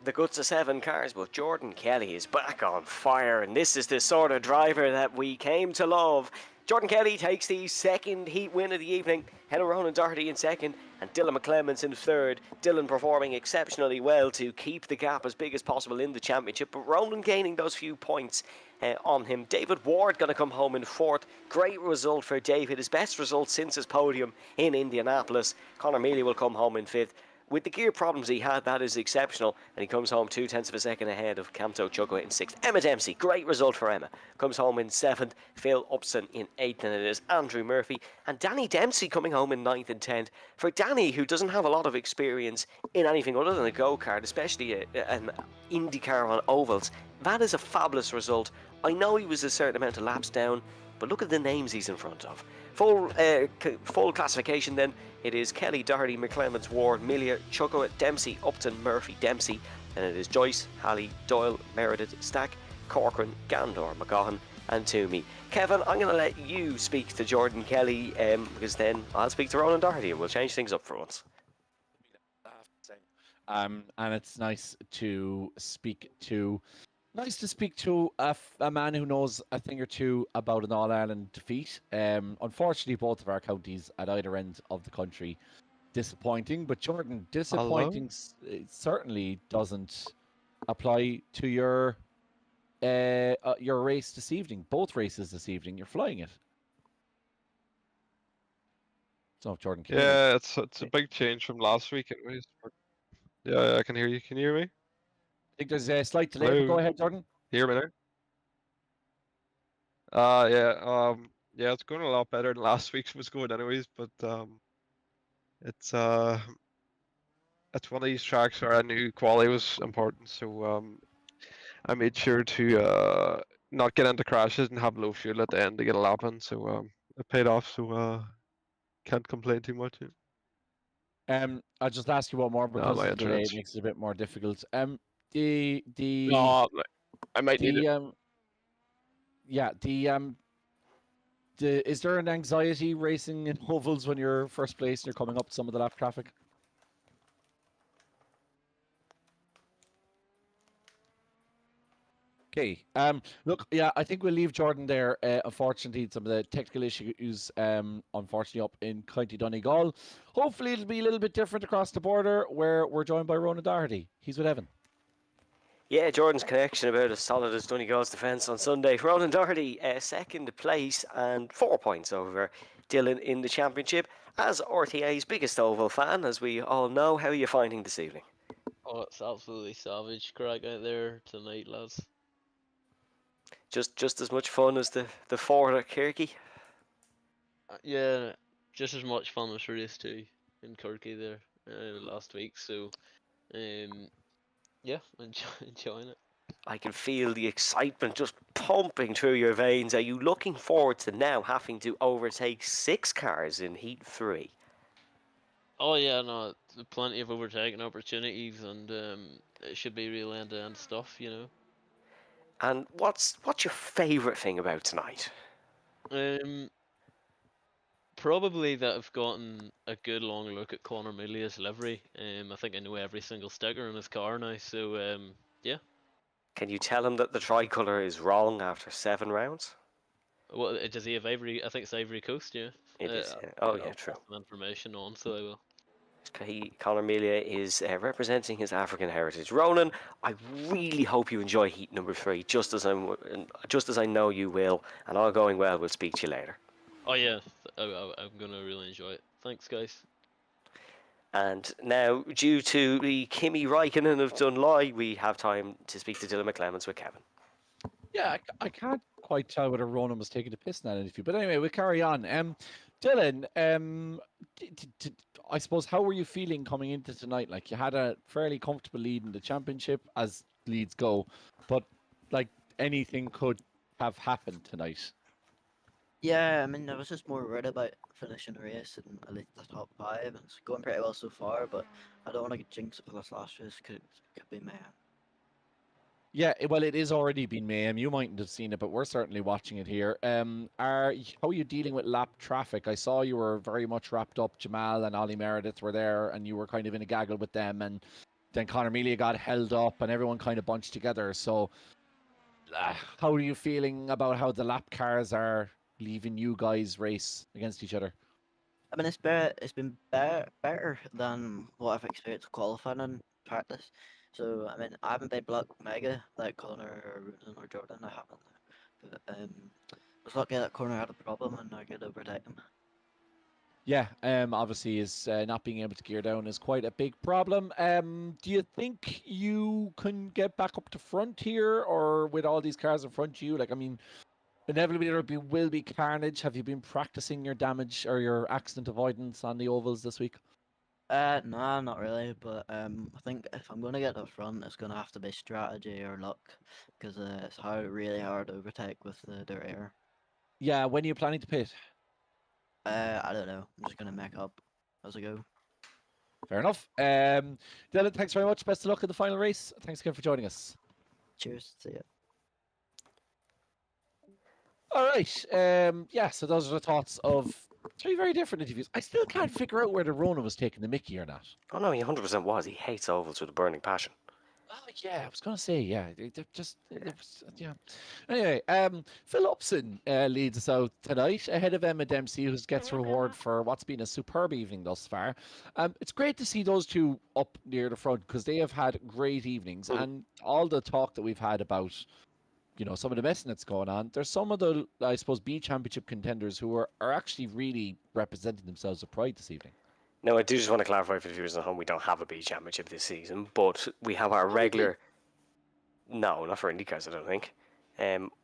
the guts of 7 cars, but Jordan Kelly is back on fire, and this is the sort of driver that we came to love. Jordan Kelly takes the second heat win of the evening, ahead of Ronan Doherty in second, and Dylan McClemens in third. Dylan performing exceptionally well to keep the gap as big as possible in the championship, but Ronan gaining those few points on him. David Ward going to come home in fourth. Great result for David, his best result since his podium in Indianapolis. Conor Mealy will come home in fifth. With the gear problems he had, that is exceptional, and he comes home 0.2 of a second ahead of Camto Chukwueze in 6th. Emma Dempsey, great result for Emma, comes home in 7th. Phil Upson in 8th, and it is Andrew Murphy and Danny Dempsey coming home in 9th and 10th. For Danny, who doesn't have a lot of experience in anything other than a go-kart, especially an IndyCar on ovals, that is a fabulous result. I know he was a certain amount of laps down, but look at the names he's in front of. Full classification then, it is Kelly, Doherty, McClemens, Ward, Millia, Chukwueze, Dempsey, Upton, Murphy, Dempsey, and it is Joyce, Halley, Doyle, Meredith, Stack, Corcoran, Gandor, McGahan and Toomey. Kevin, I'm going to let you speak to Jordan Kelly because then I'll speak to Ronan Doherty and we'll change things up for once. And it's nice to speak to a man who knows a thing or two about an All-Ireland defeat. Unfortunately, both of our counties at either end of the country disappointing, but Jordan, disappointing certainly doesn't apply to your race this evening. Both races this evening, you're flying it. So Jordan, yeah, it's a big change from last week. Anyways. Yeah, I can hear you. Can you hear me? I think there's a slight delay. But go ahead, Jordan. Hear me now? Yeah, it's going a lot better than last week's was going, anyways. But it's one of these tracks where I knew quality was important, so I made sure to not get into crashes and have low fuel at the end to get a lap in. So it paid off. So can't complain too much. I'll just ask you one more because the delay makes it a bit more difficult. I might need it. Is there an anxiety racing in ovals when you're first place and you're coming up some of the lap traffic? Okay. Look, yeah, I think we'll leave Jordan there. Unfortunately, some of the technical issues, unfortunately, up in County Donegal. Hopefully, it'll be a little bit different across the border, where we're joined by Ronan Doherty. He's with Evan. Yeah, Jordan's connection about as solid as Donegal's defence on Sunday. Ronan Doherty, second place and 4 points over Dylan in the championship. As RTA's biggest oval fan, as we all know, how are you finding this evening? Oh, it's absolutely savage crack out there tonight, lads. Just as much fun as the Ford at Kirky? Yeah, just as much fun as race 2 in Kirky there last week. So, yeah, enjoying it. I can feel the excitement just pumping through your veins. Are you looking forward to now having to overtake 6 cars in Heat 3? Oh yeah, no, plenty of overtaking opportunities, and it should be real end-to-end stuff, you know. And what's your favourite thing about tonight? probably that I've gotten a good long look at Conor Milia's livery. I think I know every single sticker in his car now. So yeah. Can you tell him that the tricolour is wrong after 7 rounds? Well, does he have Ivory? I think it's Ivory Coast. Yeah. It is. Yeah. Oh yeah, I'll true. pass some information on, so I will. Conor Melia is representing his African heritage. Ronan, I really hope you enjoy heat number 3, just as I know you will. And all going well, we'll speak to you later. Oh yeah, I'm gonna really enjoy it. Thanks, guys. And now, due to the Kimi Raikkonen of Dunloy, we have time to speak to Dylan McClemens with Kevin. Yeah, I can't quite tell whether Ronan was taking the piss in that interview, but anyway, we'll carry on. Dylan, I suppose, how were you feeling coming into tonight? Like, you had a fairly comfortable lead in the championship, as leads go, but like anything could have happened tonight. Yeah, I mean, I was just more worried about finishing the race in at least the top 5, and it's going pretty well so far, but I don't want to get jinxed for this last race, because it could be mayhem. Yeah, well, it is already been mayhem. You mightn't have seen it, but we're certainly watching it here. How are you dealing with lap traffic? I saw you were very much wrapped up. Jamal and Ollie Meredith were there, and you were kind of in a gaggle with them, and then Conor Melia got held up, and everyone kind of bunched together. So, how are you feeling about how the lap cars are leaving you guys race against each other? I mean, it's been better than what I've experienced qualifying in practice. So, I mean, I haven't been blocked mega like Connor or Ronan or Jordan. I haven't. But I was lucky that Connor had a problem and I could overtake him. Yeah, obviously is not being able to gear down is quite a big problem. Do you think you can get back up to front here, or with all these cars in front of you? Like, I mean, inevitably there will be carnage. Have you been practicing your damage or your accident avoidance on the ovals this week? No, not really. But I think if I'm gonna get to the front, it's gonna have to be strategy or luck, because it's really hard to overtake with the dirt air. Yeah, when are you planning to pit? I don't know. I'm just gonna make up as I go. Fair enough. Dylan, thanks very much. Best of luck in the final race. Thanks again for joining us. Cheers. See ya. All right. Yeah, so those are the thoughts of 3 very different interviews. I still can't figure out whether Ronan was taking the mickey or not. Oh no, he 100% was. He hates ovals with a burning passion. Oh, yeah, I was going to say, yeah. Yeah. Anyway, Phil Upson leads us out tonight ahead of Emma Dempsey, who gets reward for what's been a superb evening thus far. It's great to see those two up near the front, because they have had great evenings, and all the talk that we've had about, you know, some of the messing that's going on, there's some of the, I suppose, B Championship contenders who are actually really representing themselves with pride this evening. Now, I do just want to clarify for the viewers at home, we don't have a B Championship this season, but we have our regular... No, not for IndyCars, I don't think.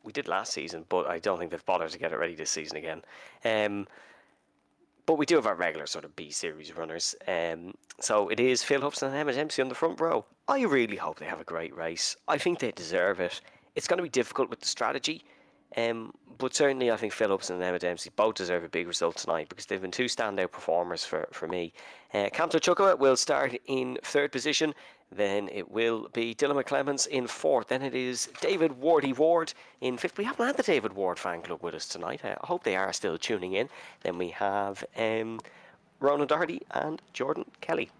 We did last season, but I don't think they've bothered to get it ready this season again. But we do have our regular sort of B Series runners. So it is Phil Hobson and Emma Dempsey on the front row. I really hope they have a great race. I think they deserve it. It's going to be difficult with the strategy. But certainly I think Phil Hobson and Emma Dempsey both deserve a big result tonight, because they've been 2 standout performers for me. Kamto Chukwa will start in 3rd position. Then it will be Dylan McClemens in 4th. Then it is David Wardy Ward in 5th. We haven't had the David Ward fan club with us tonight. I hope they are still tuning in. Then we have Ronan Doherty and Jordan Kelly.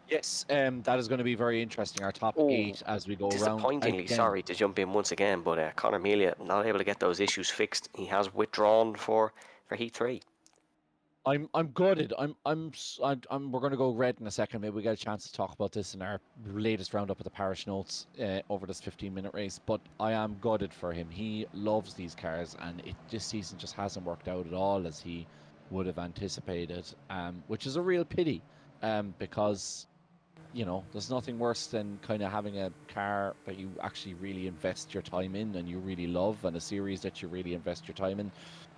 Yes, that is going to be very interesting. Our top 8 as we go around. Disappointingly, again. sorry to jump in once again, but Conor Melia not able to get those issues fixed. He has withdrawn for Heat 3. I'm gutted. We're going to go red in a second. Maybe we get a chance to talk about this in our latest roundup of the parish notes over this 15-minute race. But I am gutted for him. He loves these cars, and this season just hasn't worked out at all as he would have anticipated, which is a real pity, because, you know, there's nothing worse than kind of having a car that you actually really invest your time in and you really love, and a series that you really invest your time in,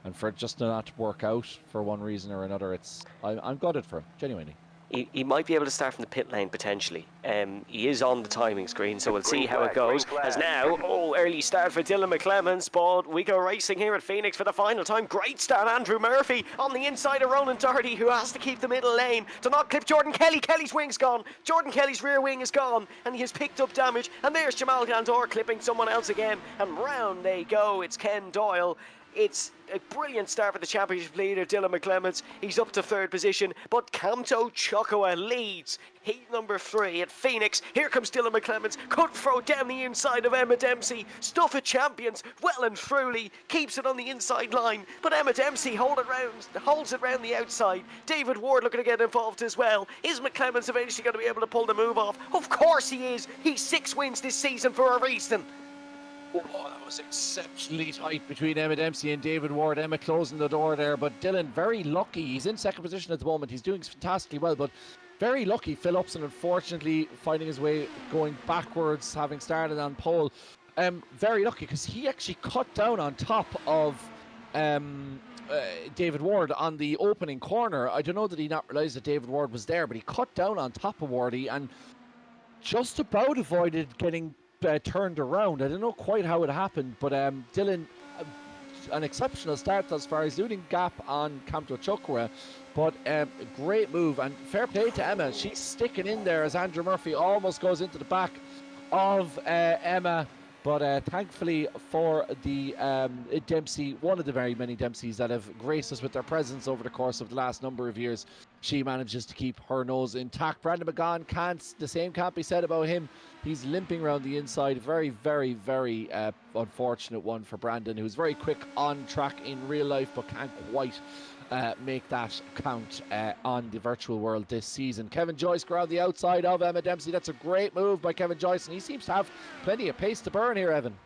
and for it just not to work out for one reason or another, I'm gutted for him, genuinely. He might be able to start from the pit lane potentially. He is on the timing screen, so we'll see how it goes. As now, early start for Dylan McClemens, but we go racing here at Phoenix for the final time. Great start, Andrew Murphy on the inside of Ronan Doherty, who has to keep the middle lane to not clip Jordan Kelly. Kelly's wing's gone. Jordan Kelly's rear wing is gone, and he has picked up damage. And there's Jamal Gandor clipping someone else again, and round they go. It's Ken Doyle. It's a brilliant start for the championship leader, Dylan McClements. He's up to third position, but Kamto Chukwa leads. Heat number 3 at Phoenix. Here comes Dylan McClements. Could throw down the inside of Emma Dempsey. Stuff of champions, well and truly. Keeps it on the inside line, but Emma Dempsey holds it round the outside. David Ward looking to get involved as well. Is McClements eventually going to be able to pull the move off? Of course he is. He's 6 wins this season for a reason. Oh, that was exceptionally tight between Emma Dempsey and David Ward. Emma closing the door there, but Dylan very lucky. He's in second position at the moment. He's doing fantastically well, but very lucky. Phil Upson, unfortunately, finding his way going backwards, having started on pole. Very lucky because he actually cut down on top of David Ward on the opening corner. I don't know that he not realised that David Ward was there, but he cut down on top of Wardy and just about avoided getting turned around. I don't know quite how it happened, but Dylan, an exceptional start thus far. He's losing gap on Kamto Chukwa, but great move and fair play to Emma. She's sticking in there as Andrew Murphy almost goes into the back of Emma, but thankfully for the Dempsey, one of the very many Dempseys that have graced us with their presence over the course of the last number of years, she manages to keep her nose intact. Brandon McGahan the same can't be said about him. He's limping around the inside. Very, very, very unfortunate one for Brandon, who's very quick on track in real life, but can't quite make that count on the virtual world this season. Kevin Joyce around the outside of Emma Dempsey. That's a great move by Kevin Joyce, and he seems to have plenty of pace to burn here, Evan.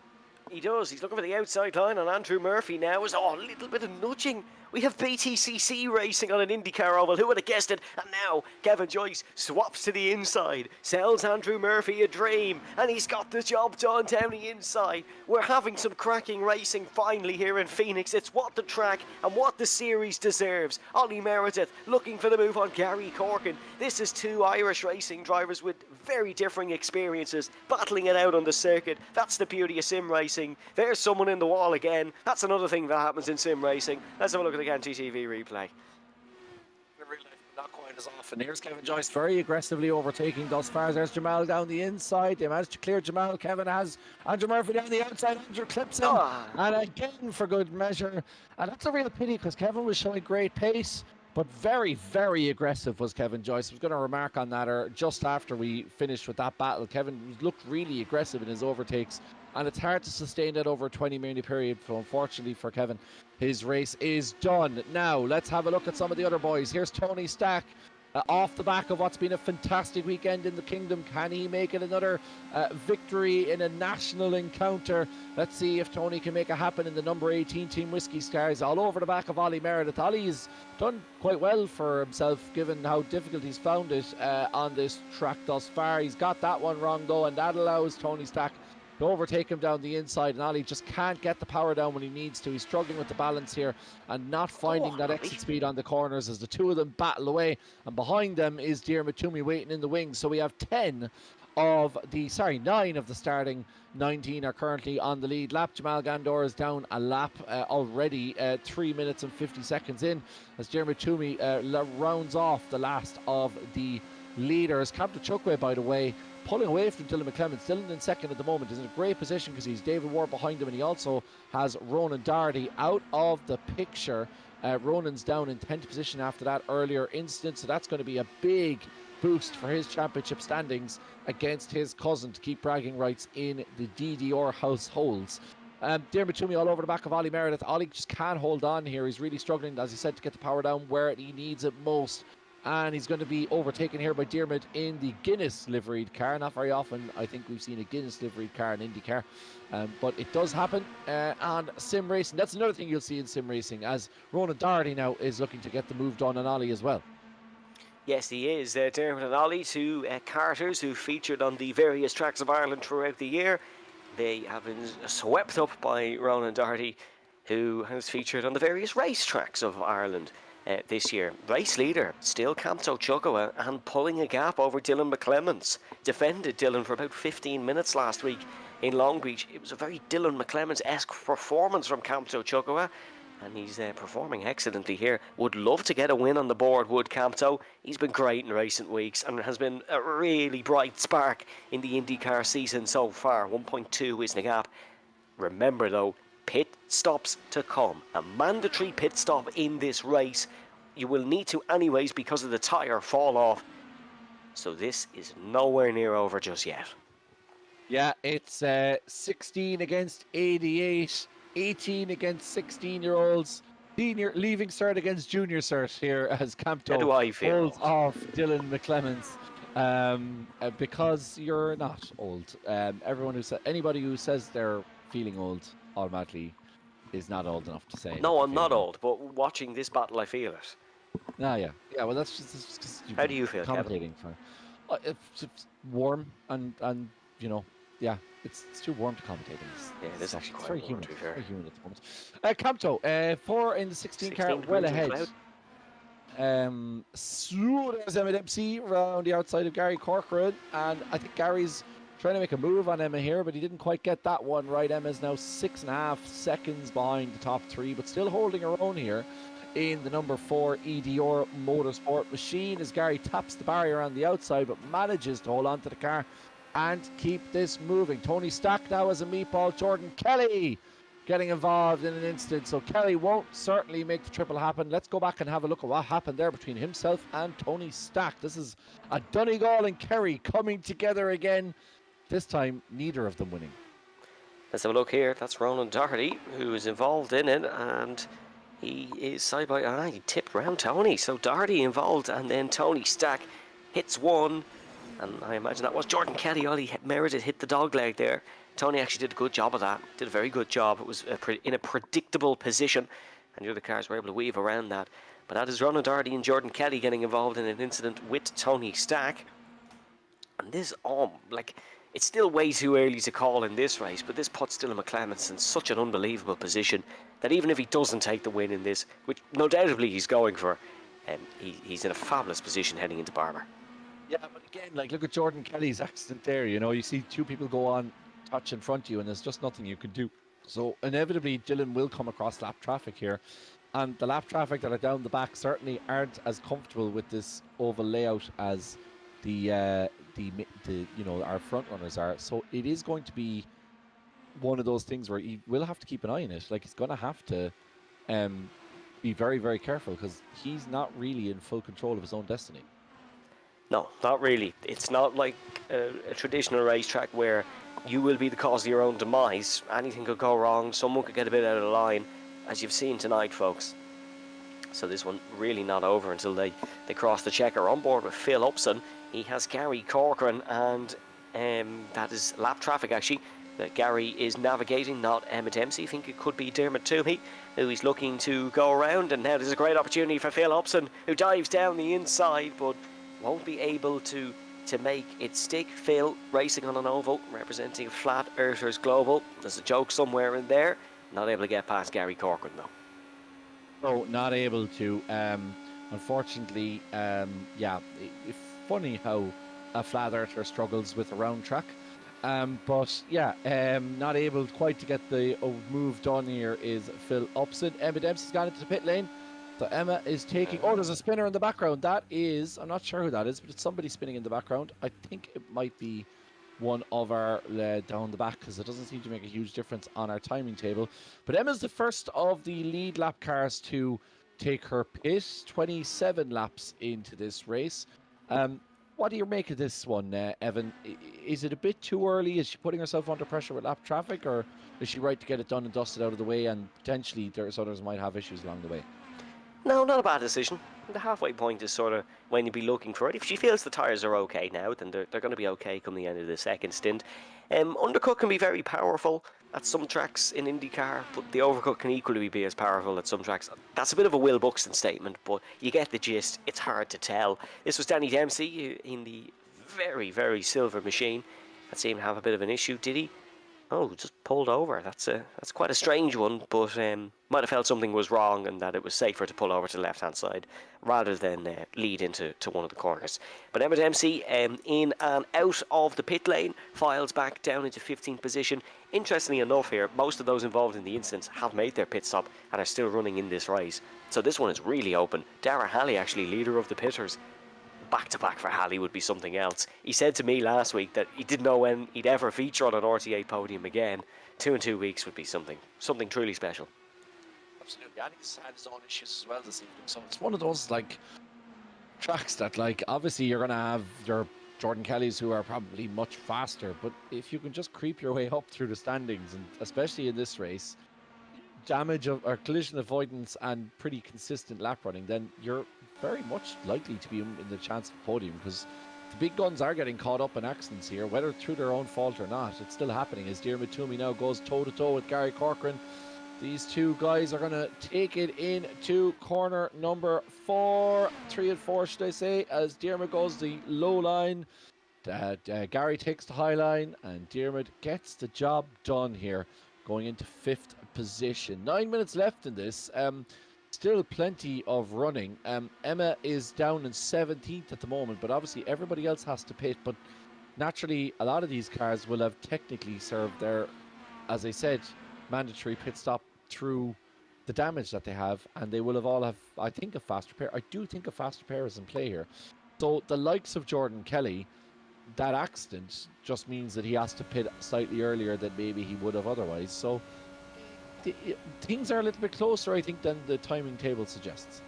He does. He's looking for the outside line on Andrew Murphy now. A little bit of nudging. We have BTCC racing on an IndyCar oval. Who would have guessed it? And now Kevin Joyce swaps to the inside, sells Andrew Murphy a dream, and he's got the job done down the inside. We're having some cracking racing finally here in Phoenix. It's what the track and what the series deserves. Ollie Meredith looking for the move on Gary Corkin. This is 2 Irish racing drivers with very differing experiences, battling it out on the circuit. That's the beauty of sim racing. There's someone in the wall again. That's another thing that happens in sim racing. Let's have a look at the NTTV replay. In real life, not quite as often. Here's Kevin Joyce very aggressively overtaking thus far. There's Jamal down the inside. They managed to clear Jamal. Kevin has Andrew Murphy down the outside. Andrew clips him. And again for good measure. And that's a real pity because Kevin was showing great pace. But very, very aggressive was Kevin Joyce. I was going to remark on that just after we finished with that battle. Kevin looked really aggressive in his overtakes, and it's hard to sustain that over a 20-minute period. So unfortunately for Kevin, his race is done. Now, let's have a look at some of the other boys. Here's Tony Stack. Off the back of what's been a fantastic weekend in the Kingdom, can he make it another victory in a national encounter? Let's see if Tony can make it happen in the number 18 Team Whiskey Stars. All over the back of Ollie Meredith. Ollie's done quite well for himself given how difficult he's found it on this track thus far. He's got that one wrong though, and that allows Tony Stack to overtake him down the inside, and Ollie just can't get the power down when he needs to. He's struggling with the balance here and not finding that exit speed on the corners as the two of them battle away, and behind them is Diarmuid Toomey waiting in the wings. So we have 9 of the starting 19 are currently on the lead lap. Jamal Gandor is down a lap already, 3 minutes and 50 seconds in, as Diarmuid Toomey rounds off the last of the leaders. Kamto Chukwa, by the way, pulling away from Dylan McClements. Dylan in second at the moment is in a great position because he's David Ward behind him, and he also has Ronan Doherty out of the picture. Ronan's down in 10th position after that earlier incident, so that's going to be a big boost for his championship standings against his cousin to keep bragging rights in the DDR households. Diarmuid Toomey all over the back of Ollie Meredith. Ollie just can't hold on here. He's really struggling, as he said, to get the power down where he needs it most. And he's going to be overtaken here by Diarmuid in the Guinness liveried car. Not very often, I think, we've seen a Guinness liveried car in IndyCar, but it does happen on sim racing. That's another thing you'll see in sim racing, as Ronan Doherty now is looking to get the move done on Ollie as well. Yes, he is. Diarmuid and Ollie, 2 carters who featured on the various tracks of Ireland throughout the year. They have been swept up by Ronan Doherty, who has featured on the various race tracks of Ireland this year. Race leader still Kamto Chukwa, and pulling a gap over Dylan McClements. Defended Dylan for about 15 minutes last week in Long Beach. It was a very Dylan McClements-esque performance from Kamto Chukwa, and he's performing excellently here. Would love to get a win on the board, would Kamto. He's been great in recent weeks and has been a really bright spark in the IndyCar season so far. 1.2 is the gap. Remember though, pit stops to come. A mandatory pit stop in this race. You will need to anyways because of the tyre fall off. So this is nowhere near over just yet. Yeah, it's 16 against 88, 18 against 16-year-olds. Senior leaving cert against junior cert here as How Campto do I feel? holds off Dylan McClemens because you're not old. Anybody who says they're feeling old automatically is not old enough to say. No, that I'm they're not feeling old, but watching this battle, I feel it. yeah. Well, that's just 'cause you've How been do you feel, Kevin? commentating for. It's warm and you know, yeah, it's too warm to commentate in this. Yeah, it is stuff. actually It's quite very warm, humid. to be It's fair. very humid at the moment. Campto, 4 in the 16 car, 16 well degrees in ahead. cloud. So there's Emma Dempsey around the outside of Gary Corcoran, and I think Gary's trying to make a move on Emma here, but he didn't quite get that one right. Emma's now 6.5 seconds behind the top 3, but still holding her own here in the number 4 EDR Motorsport machine as Gary taps the barrier on the outside, but manages to hold on to the car and keep this moving. Tony Stack now as a meatball. Jordan Kelly getting involved in an instant, so Kelly won't certainly make the triple happen. Let's go back and have a look at what happened there between himself and Tony Stack. This is a Donegal and Kerry coming together again, this time neither of them winning. Let's have a look here. That's Ronan Doherty who is involved in it, and he is side by he tipped round Tony. So Doherty involved, and then Tony Stack hits one, and I imagine that was Jordan Kelly. All he merited hit the dog leg there. Tony actually did a good job of that. Did a very good job. It was in a predictable position, and the other cars were able to weave around that. But that is Ronan Doherty and Jordan Kelly getting involved in an incident with Tony Stack. And this, it's still way too early to call in this race, but this puts Dylan McClemens in such an unbelievable position that even if he doesn't take the win in this, which no doubtably he's going for, he's in a fabulous position heading into Barber. Yeah, but again, look at Jordan Kelly's accident there. You know, you see two people go on touch in front of you, and there's just nothing you can do. So inevitably, Dylan will come across lap traffic here, and the lap traffic that are down the back certainly aren't as comfortable with this oval layout as the our front runners are. So it is going to be one of those things where he will have to keep an eye on it. He's going to have to be very, very careful because he's not really in full control of his own destiny. No, not really. It's not like a traditional racetrack where you will be the cause of your own demise. Anything could go wrong. Someone could get a bit out of line, as you've seen tonight, folks. So this one really not over until they cross the checker. On board with Phil Upson. He has Gary Corcoran, and that is lap traffic, actually, that Gary is navigating, not Emma Dempsey. I think it could be Dermot Toomey, who he's looking to go around. And now there's a great opportunity for Phil Upson, who dives down the inside, but won't be able to make it stick. Phil racing on an oval, representing Flat Earthers Global. There's a joke somewhere in there. Not able to get past Gary Corcoran, though. No, not able to. Unfortunately, it's funny how a Flat Earther struggles with a round track. But yeah, not able quite to get the move done here is Phil Upson. Emma Dempsey's gone into the pit lane. So Emma is taking... Oh, there's a spinner in the background. That is... I'm not sure who that is, but it's somebody spinning in the background. I think it might be one of our down the back because it doesn't seem to make a huge difference on our timing table. But Emma's the first of the lead lap cars to take her pit. 27 laps into this race. What do you make of this one, Evan? Is it a bit too early? Is she putting herself under pressure with lap traffic, or is she right to get it done and dusted out of the way, and potentially there's others might have issues along the way? No, not a bad decision. The halfway point is sort of when you'd be looking for it. If she feels the tyres are okay now, then they're going to be okay come the end of the second stint. Undercut can be very powerful at some tracks in IndyCar, but the overcut can equally be as powerful at some tracks. That's a bit of a Will Buxton statement, but you get the gist. It's hard to tell. This was Danny Dempsey in the very, very silver machine. That seemed to have a bit of an issue, did he? Oh, just pulled over. That's quite a strange one, but might have felt something was wrong and that it was safer to pull over to the left-hand side rather than lead into one of the corners. But Emma Dempsey, in and out of the pit lane, files back down into 15th position. Interestingly enough here, most of those involved in the incidents have made their pit stop and are still running in this race. So this one is really open. Dara Halley, actually, leader of the pitters. Back-to-back for Halley would be something else. He said to me last week that he didn't know when he'd ever feature on an RTA podium again. 2 in 2 weeks would be something truly special. Absolutely. And he's had his own issues as well this evening. So it's one of those like tracks that like obviously you're gonna have your Jordan Kellys who are probably much faster, but if you can just creep your way up through the standings, and especially in this race, damage of or collision avoidance and pretty consistent lap running, then you're very much likely to be in the chance of podium, because the big guns are getting caught up in accidents here, whether through their own fault or not. It's still happening as Diarmuid Toomey now goes toe to toe with Gary Corcoran. These two guys are going to take it into corner number 4, 3 and 4 should I say, as Diarmuid goes the low line. Gary takes the high line, and Diarmuid gets the job done here, going into 5th position. 9 minutes left in this. Still plenty of running. Emma is down in 17th at the moment, but obviously everybody else has to pit. But naturally, a lot of these cars will have technically served their, as I said, mandatory pit stop through the damage that they have, and they will have all have, I think, a fast repair. I do think a fast repair is in play here. So the likes of Jordan Kelly, that accident just means that he has to pit slightly earlier than maybe he would have otherwise. So things are a little bit closer, I think, than the timing table suggests.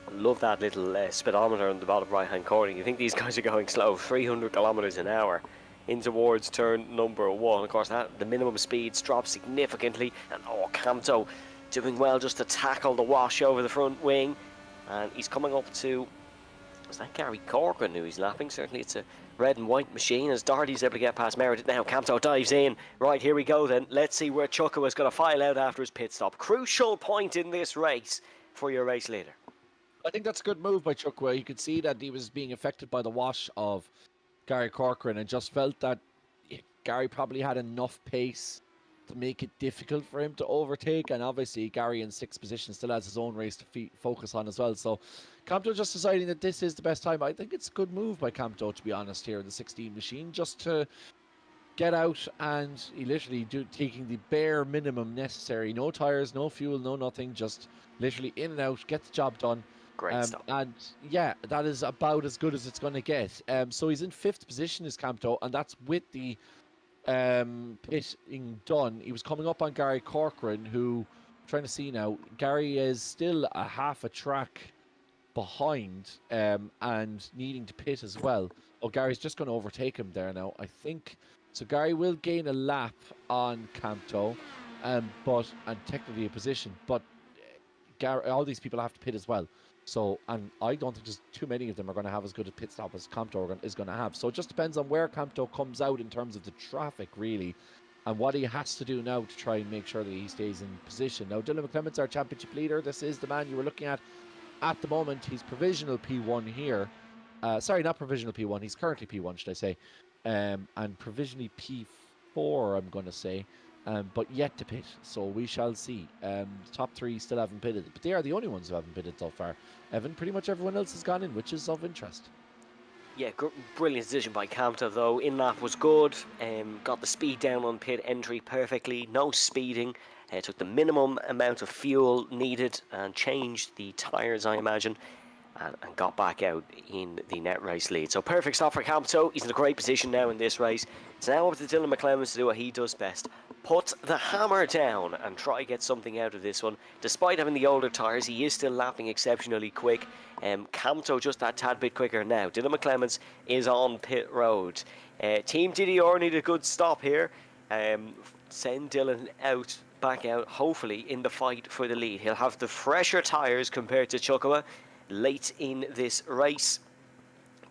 I love that little speedometer on the bottom right hand corner. You think these guys are going slow, 300 kilometers an hour in towards turn number 1. Of course, the minimum speeds drop significantly, and Camto doing well just to tackle the wash over the front wing, and he's coming up to, is that Gary Corcoran who he's lapping? Certainly it's a red and white machine as Doherty's able to get past Meredith. Now Camto dives in. Right, here we go then. Let's see where Chuka is going to file out after his pit stop. Crucial point in this race for your race leader. I think that's a good move by Chukwa. You could see that he was being affected by the wash of Gary Corcoran, and just felt that Gary probably had enough pace to make it difficult for him to overtake. And obviously Gary in 6th position still has his own race to focus on as well. So Camto just deciding that this is the best time. I think it's a good move by Camto, to be honest, here in the 16 machine, just to get out and literally taking the bare minimum necessary. No tires, no fuel, no nothing, just literally in and out, get the job done. Great stuff. And yeah, that is about as good as it's going to get. So he's in 5th position as Camto, and that's with the pitting done. He was coming up on Gary Corcoran, who, I'm trying to see now, Gary is still a half a track behind and needing to pit as well. Oh, Gary's just going to overtake him there now, I think. So Gary will gain a lap on Camto, and technically a position, but Gary, all these people have to pit as well. So, and I don't think there's too many of them are going to have as good a pit stop as Camto is going to have. So it just depends on where Camto comes out in terms of the traffic, really, and what he has to do now to try and make sure that he stays in position. Now, Dylan McClement's our championship leader. This is the man you were looking at the moment. He's provisional P1 here. Sorry, not provisional P1. He's currently P1, should I say. And provisionally P4, I'm going to say. But yet to pit, so we shall see. The top 3 still haven't pitted, but they are the only ones who haven't pitted so far. Evan, pretty much everyone else has gone in, which is of interest. Yeah, brilliant decision by Camto though. In lap was good, got the speed down on pit entry perfectly, no speeding, took the minimum amount of fuel needed and changed the tyres, I imagine, and got back out in the net race lead. So perfect stop for Camto. He's in a great position now in this race. It's now up to Dylan McClemens to do what he does best. Put the hammer down and try to get something out of this one. Despite having the older tyres, he is still lapping exceptionally quick. Camto just that tad bit quicker now. Dylan McClemens is on pit road. Team DDR need a good stop here. Send Dylan back out, hopefully in the fight for the lead. He'll have the fresher tyres compared to Chukawa late in this race,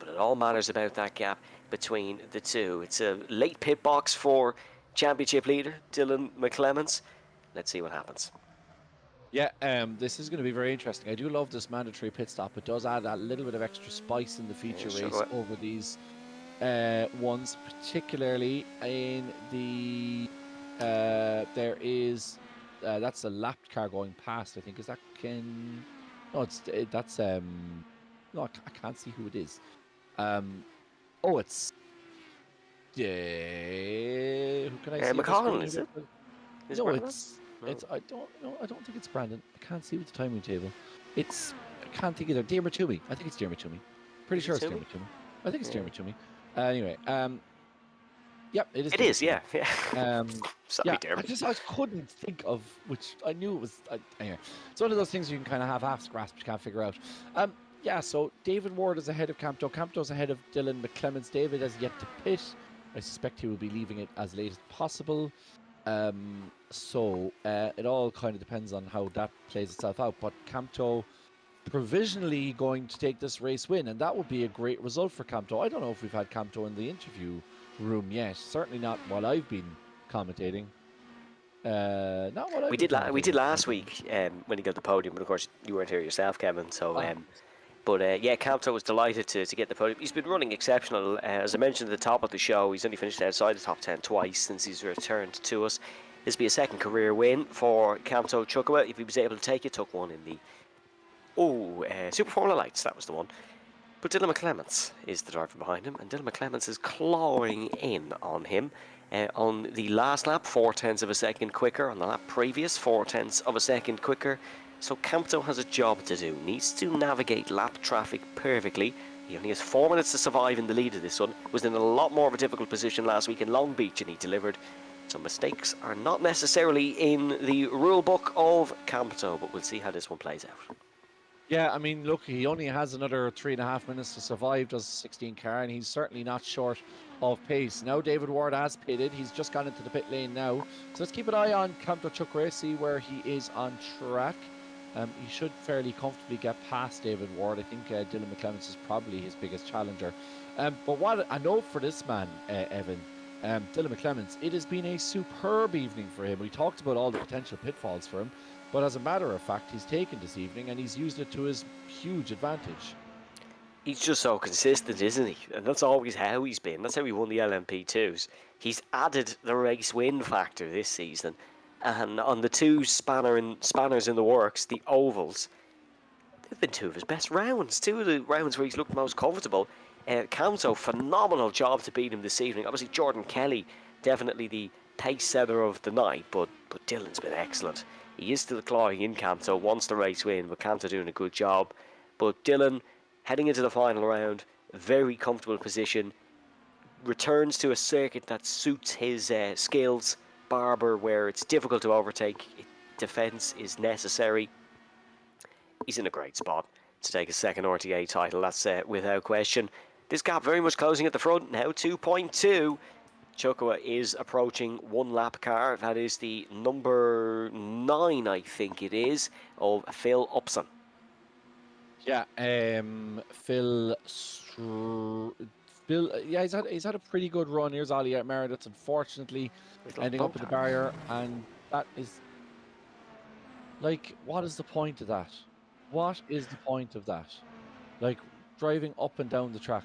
but it all matters about that gap between the two. It's a late pit box for championship leader Dylan McClemens. Let's see what happens. Yeah, this is going to be very interesting. I do love this mandatory pit stop. It does add a little bit of extra spice in the feature race over these ones, particularly in the there is that's a lapped car going past, I think. Is that Ken? No, that's no, I can't see who it is. Oh, it's who can I see? McConnell, is it? No, it's I don't know. I don't think it's Brandon. I can't see with the timing table. I can't think either. Diarmuid Toomey. I think it's Diarmuid Toomey. Pretty sure it's Diarmuid Toomey. I think it's Diarmuid Toomey. Anyway, Yep, it is. It is, yeah. Sorry, Yeah, Dermot. I couldn't think of which. I knew it was. Anyway, it's one of those things you can kind of have half grasp, you can't figure out. Yeah, so David Ward is ahead of Campto. Campto's ahead of Dylan McClements. David has yet to pit. I suspect he will be leaving it as late as possible. So it all kind of depends on how that plays itself out. But Campto provisionally going to take this race win, and that would be a great result for Campto. I don't know if we've had Campto in the interview room yet. Certainly not while I've been commentating. Not while I've We been did we did commentating. last week when he got the podium, but of course you weren't here yourself, Kevin. So, yeah, Campto was delighted to get the podium. He's been running exceptional. As I mentioned at the top of the show, he's only finished outside the top 10 twice since he's returned to us. This will be a second career win for Campto Chukwa. If he was able to take it, took one in the Super Formula Lights, that was the one. But Dylan McClements is the driver behind him, and Dylan McClements is clawing in on him. On the last lap, 0.4 of a second quicker. On the lap previous, 0.4 of a second quicker. So Campto has a job to do. Needs to navigate lap traffic perfectly. He only has 4 minutes to survive in the lead of this one. Was in a lot more of a difficult position last week in Long Beach, and he delivered. So mistakes are not necessarily in the rule book of Campto, but we'll see how this one plays out. Yeah, I mean, look, he only has another 3.5 minutes to survive, does 16 car, and he's certainly not short of pace. Now David Ward has pitted. He's just gone into the pit lane now. So let's keep an eye on Campto Chukwa, see where he is on track. He should fairly comfortably get past David Ward. I think Dylan McClements is probably his biggest challenger. But what I know for this man, Evan, Dylan McClements, it has been a superb evening for him. We talked about all the potential pitfalls for him. But as a matter of fact, he's taken this evening and he's used it to his huge advantage. He's just so consistent, isn't he? And that's always how he's been. That's how he won the LMP2s. He's added the race win factor this season. And on the two spanners in the works, the ovals, they've been two of his best rounds. Two of the rounds where he's looked most comfortable. Campto, phenomenal job to beat him this evening. Obviously, Jordan Kelly, definitely the pace setter of the night. But Dylan's been excellent. He is still clawing in Campto, wants the race win, but Campto doing a good job. But Dylan, heading into the final round, very comfortable position, returns to a circuit that suits his skills. Barber, where it's difficult to overtake, defence is necessary. He's in a great spot to take a second RTA title, that's without question. This gap very much closing at the front now, 2.2. Chukwa is approaching one lap car. That is the number 9, I think it is, of Phil Upson. Yeah, Phil, yeah, he's had a pretty good run. Here's Ollie Meredith, unfortunately, ending up at the barrier, and that is like, what is the point of that? What is the point of that? Like, driving up and down the track,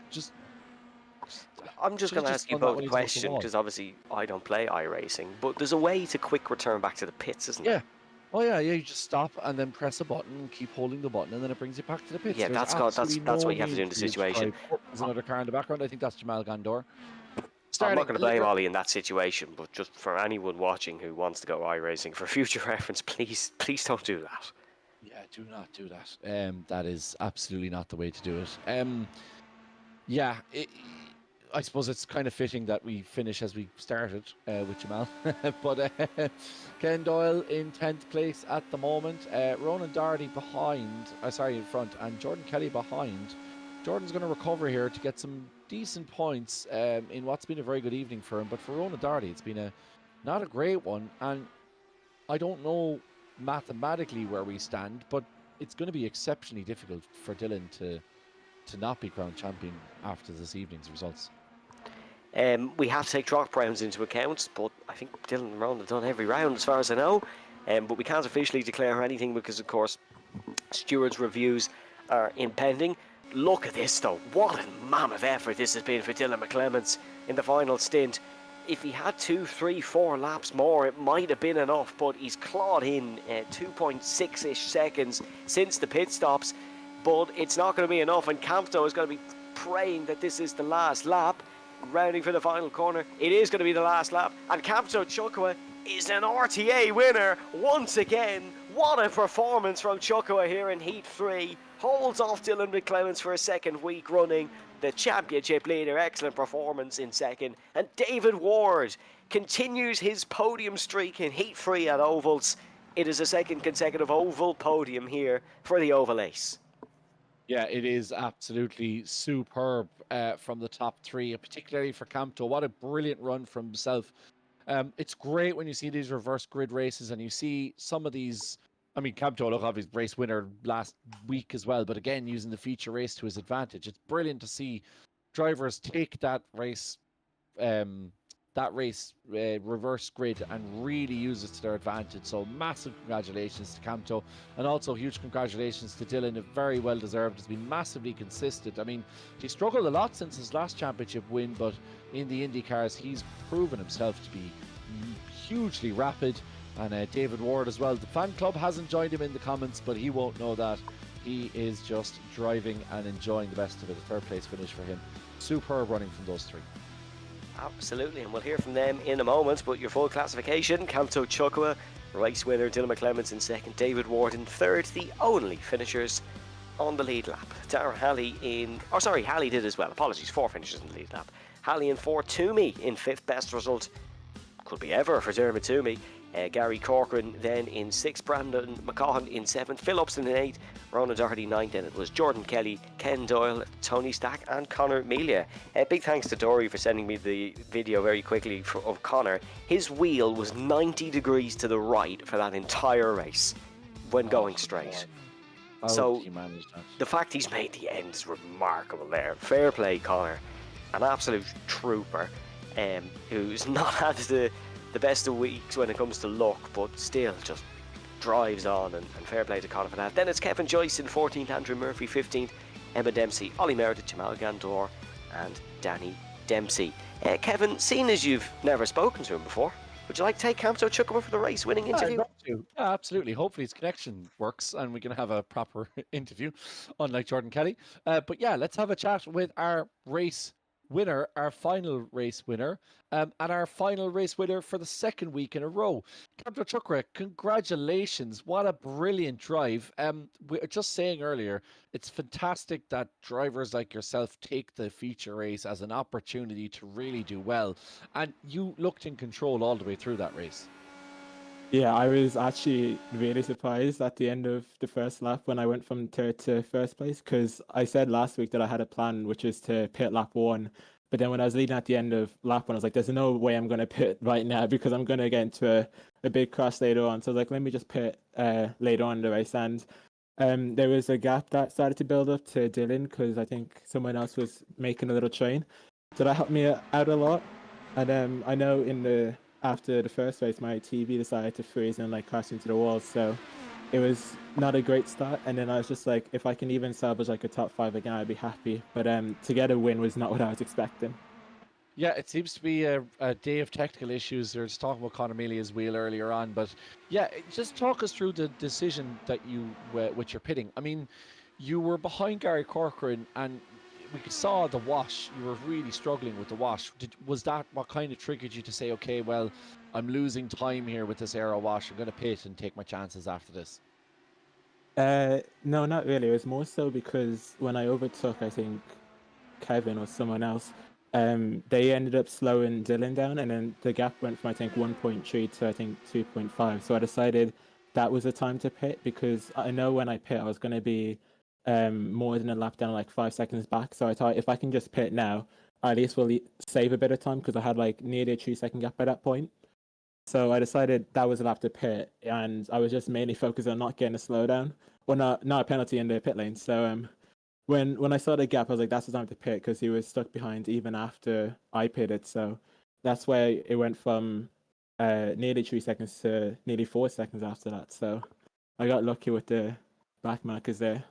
I'm just going to ask you both a question, because obviously I don't play iRacing, but there's a way to quick return back to the pits, isn't there? Oh yeah, you just stop and then press a button and keep holding the button, and then it brings you back to the pits. Yeah, that's what you have to do in the situation. There's another car in the background. I think that's Jamal Gandor. I'm not going to blame Ollie in that situation, but just for anyone watching who wants to go iRacing, for future reference, please don't do that. Yeah, do not do that. That is absolutely not the way to do it. Yeah, I suppose it's kind of fitting that we finish as we started with Jamal. But Ken Doyle in 10th place at the moment. Ronan Doherty in front, and Jordan Kelly behind. Jordan's going to recover here to get some decent points in what's been a very good evening for him. But for Ronan Doherty, it's been not a great one. And I don't know mathematically where we stand, but it's going to be exceptionally difficult for Dylan to not be crowned champion after this evening's results. We have to take drop rounds into account, but I think Dylan and Ronan have done every round as far as I know. But we can't officially declare anything because, of course, stewards' reviews are impending. Look at this, though. What a mammoth effort this has been for Dylan McClements in the final stint. If he had 2, 3, 4 laps more, it might have been enough, but he's clawed in 2.6-ish seconds since the pit stops. But it's not going to be enough, and Campto is going to be praying that this is the last lap. Rounding for the final corner, it is going to be the last lap, and Campto Chukwa is an RTA winner once again. What a performance from Chukwa here in Heat 3. Holds off Dylan McClements for a second week running. The championship leader, excellent performance in second. And David Ward continues his podium streak in Heat 3 at Ovals. It is a second consecutive oval podium here for the Oval Ace. Yeah, it is absolutely superb from the top three, particularly for Camto. What a brilliant run from himself. It's great when you see these reverse grid races and you see some of these. I mean, Camto, look, obviously race winner last week as well, but again, using the feature race to his advantage. It's brilliant to see drivers take um, that race reverse grid and really use it to their advantage. So massive congratulations to Camto, and also huge congratulations to Dylan. A very well deserved. Has been massively consistent. I mean, he struggled a lot since his last championship win, but in the IndyCars he's proven himself to be hugely rapid. And David Ward as well. The fan club hasn't joined him in the comments, but he won't know that. He is just driving and enjoying the best of it. A third place finish for him. Superb running from those three. Absolutely, and we'll hear from them in a moment. But your full classification: Camto Chukwa, race winner Dylan McClements in second, David Ward in third, the only finishers on the lead lap. Darragh Halley Halley did as well. Apologies, 4 finishers in the lead lap. Halley in fourth, Toomey in fifth, best result could be ever for Dermot Toomey. Gary Corcoran then in sixth, Brandon McCaughan in seventh, Phil Upson in eighth, Ronan Doherty ninth, and it was Jordan Kelly, Ken Doyle, Tony Stack and Connor Melia. Big thanks to Dory for sending me the video very quickly of Connor. His wheel was 90 degrees to the right for that entire race when going straight. So the fact he's made the end is remarkable there. Fair play, Connor. An absolute trooper who's not had the best of weeks when it comes to luck, but still just drives on, and fair play to Connor for that. Then it's Kevin Joyce in 14th, Andrew Murphy 15th, Emma Dempsey, Ollie Meredith, Jamal Gandor and Danny Dempsey. Kevin, seeing as you've never spoken to him before, would you like to take Camto Chukwa for the race winning interview? I'd love to. Yeah, absolutely. Hopefully his connection works and we can have a proper interview, unlike Jordan Kelly. But yeah, let's have a chat with our race winner, our final race winner, and our final race winner for the second week in a row. Camto Chukwa, congratulations. What a brilliant drive. We were just saying earlier, it's fantastic that drivers like yourself take the feature race as an opportunity to really do well. And you looked in control all the way through that race. Yeah, I was actually really surprised at the end of the first lap when I went from third to first place, because I said last week that I had a plan, which is to pit lap 1. But then when I was leading at the end of lap 1, I was like, there's no way I'm going to pit right now because I'm going to get into a big crash later on. So I was like, let me just pit later on in the race. And there was a gap that started to build up to Dylan because I think someone else was making a little train. So that helped me out a lot. And I know after the first race, my TV decided to freeze and crash into the wall. So it was not a great start. And then I was just like, if I can even salvage a top 5 again, I'd be happy. But to get a win was not what I was expecting. Yeah, it seems to be a day of technical issues. There's talking about Conor Melia's wheel earlier on, but yeah, just talk us through the decision that you with your pitting. I mean, you were behind Gary Corcoran, and we saw the wash. You were really struggling with the wash. Was that what kind of triggered you to say, okay, well, I'm losing time here with this aero wash. I'm going to pit and take my chances after this? No, not really. It was more so because when I overtook, I think Kevin or someone else, they ended up slowing Dylan down, and then the gap went from I think 1.3 to I think 2.5. So I decided that was the time to pit, because I know when I pit I was going to be more than a lap down, 5 seconds back. So I thought if I can just pit now, at least we'll save a bit of time, because I had nearly a 2-second gap by that point. So I decided that was a lap to pit, and I was just mainly focused on not getting a slowdown, or not a penalty in the pit lane. So when I saw the gap, I was like, that's the time to pit, because he was stuck behind even after I pitted. So that's why it went from nearly 3 seconds to nearly 4 seconds after that. So I got lucky with the back markers there.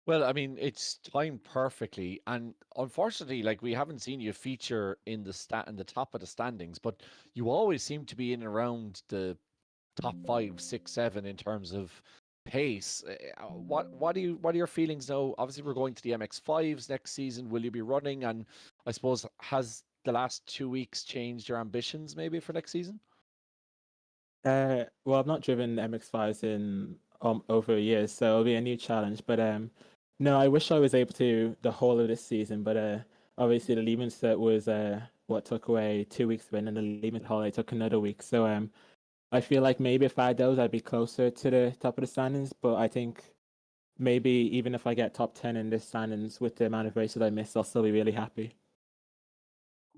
Well, I mean, it's timed perfectly, and unfortunately, we haven't seen you feature in the top of the standings, but you always seem to be in around the top 5, 6, 7 in terms of pace. What are your feelings now? Obviously, we're going to the MX5s next season. Will you be running? And I suppose, has the last 2 weeks changed your ambitions maybe for next season? Well, I've not driven MX-5s in over a year, so it'll be a new challenge. But no, I wish I was able to the whole of this season. But obviously the Lehman set was what took away 2 weeks of it, and then the Lehman holiday took another week. So I feel like maybe if I had those, I'd be closer to the top of the standings. But I think maybe even if I get top 10 in this standings with the amount of races I missed, I'll still be really happy.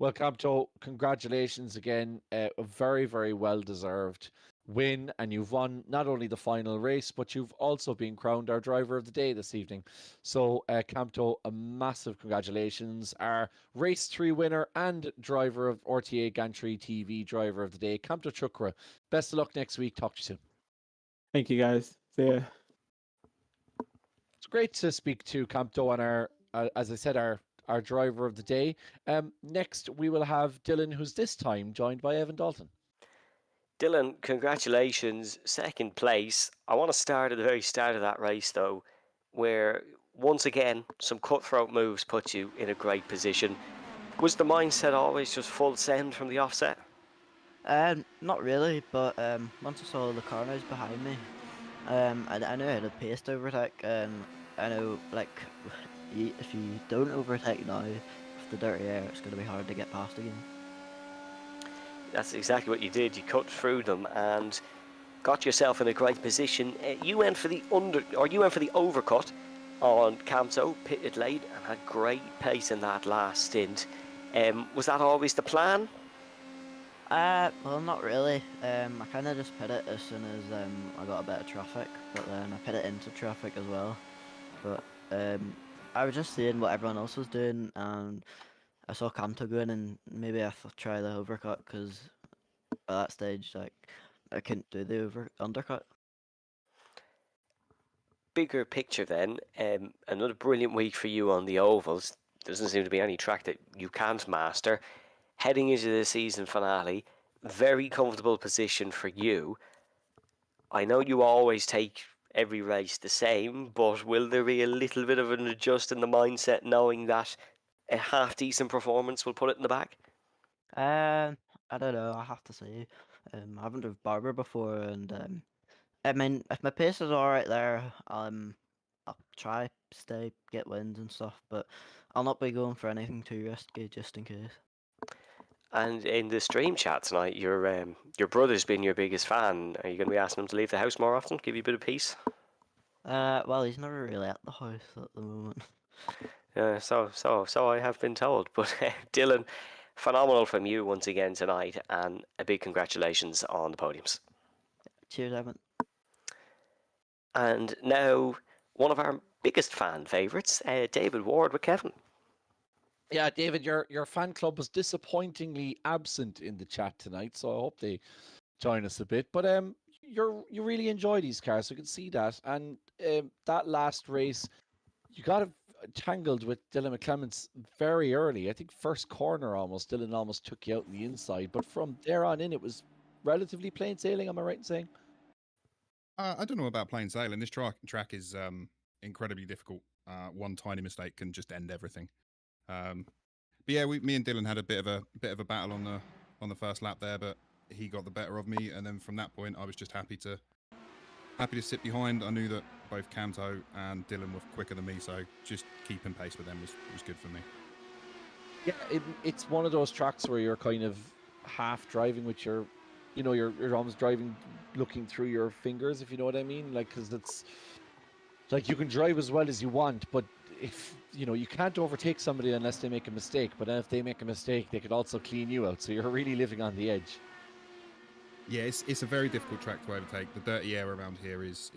Well, Campto, congratulations again. A very, very well deserved win, and you've won not only the final race, but you've also been crowned our driver of the day this evening. So, Campto, a massive congratulations. Our race 3 winner and driver of RTA Gantry TV driver of the day, Campto Chukra. Best of luck next week. Talk to you soon. Thank you, guys. See ya. It's great to speak to Campto on our, as I said, our driver of the day. Next, we will have Dylan, who's this time joined by Evan Dalton. Dylan, congratulations, second place. I want to start at the very start of that race, though, where once again some cutthroat moves put you in a great position. Was the mindset always just full send from the offset? Not really, but once I saw the corners behind me, I knew I had a pace to overtake. I know, like, if you don't overtake now with the dirty air, it's going to be hard to get past again. That's exactly what you did. You cut through them and got yourself in a great position. You went for the overcut on Campto, pitted late, and had great pace in that last stint. Was that always the plan? Well, not really. I kind of just pit it as soon as I got a bit of traffic, but then I pit it into traffic as well. But I was just seeing what everyone else was doing, and I saw Campto going, and maybe I thought try the overcut, because at that stage, like, I couldn't do the undercut. Bigger picture then, another brilliant week for you on the ovals. Doesn't seem to be any track that you can't master. Heading into the season finale, very comfortable position for you. I know you always take every race the same, but will there be a little bit of an adjust in the mindset knowing that a half decent performance will put it in the bag? I don't know. I have to say, I haven't driven Barber before, and I mean, if my pace is all right there, I'll try get wins and stuff, but I'll not be going for anything too risky just in case. And in the stream chat tonight, your brother's been your biggest fan. Are you going to be asking him to leave the house more often, give you a bit of peace? Well, he's never really at the house at the moment. So I have been told. But Dylan, phenomenal from you once again tonight, and a big congratulations on the podiums. Cheers, Evan. And now, one of our biggest fan favourites, David Ward with Kevin. Yeah, David, your fan club was disappointingly absent in the chat tonight, so I hope they join us a bit. But you really enjoy these cars, so you can see that. And that last race, you got tangled with Dylan McClements very early. I think first corner almost, Dylan almost took you out on the inside. But from there on in, it was relatively plain sailing, am I right in saying? I don't know about plain sailing. This track is incredibly difficult. One tiny mistake can just end everything. But yeah, me and Dylan had a bit of a battle on the first lap there, but he got the better of me, and then from that point, I was just happy to sit behind. I knew that both Campto and Dylan were quicker than me, so just keeping pace with them was good for me. Yeah, it's one of those tracks where you're kind of half driving with your, you're almost driving, looking through your fingers, if you know what I mean. Like, because it's like you can drive as well as you want, but if you can't overtake somebody unless they make a mistake. But then if they make a mistake, they could also clean you out. So you're really living on the edge. Yeah, it's a very difficult track to overtake. The dirty air around here is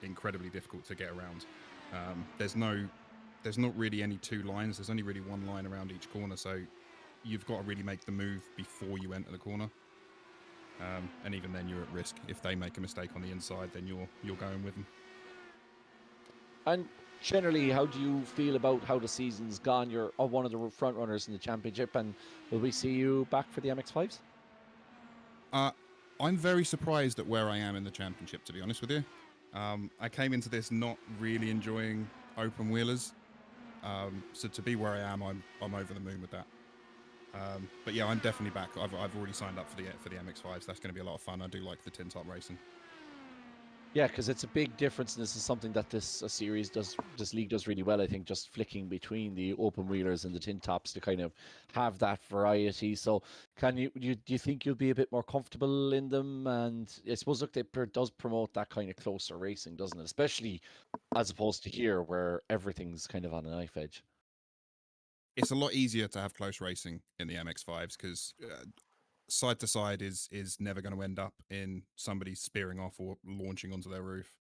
incredibly difficult to get around. There's not really any two lines. There's only really one line around each corner, so you've got to really make the move before you enter the corner. And even then, you're at risk. If they make a mistake on the inside, then you're going with them. And generally, how do you feel about how the season's gone? You're one of the front runners in the championship, and will we see you back for the MX-5s? I'm very surprised at where I am in the championship, to be honest with you. I came into this not really enjoying open wheelers, so to be where I am, I'm over the moon with that. But yeah, I'm definitely back. I've already signed up for the MX5s. That's going to be a lot of fun. I do like the tin top racing. Yeah, because it's a big difference, and this is something that this league does really well. I think just flicking between the open wheelers and the tin tops to kind of have that variety. So, do you think you'll be a bit more comfortable in them? And I suppose look, does promote that kind of closer racing, doesn't it? Especially as opposed to here, where everything's kind of on a knife edge. It's a lot easier to have close racing in the MX5s because side to side is never going to end up in somebody spearing off or launching onto their roof.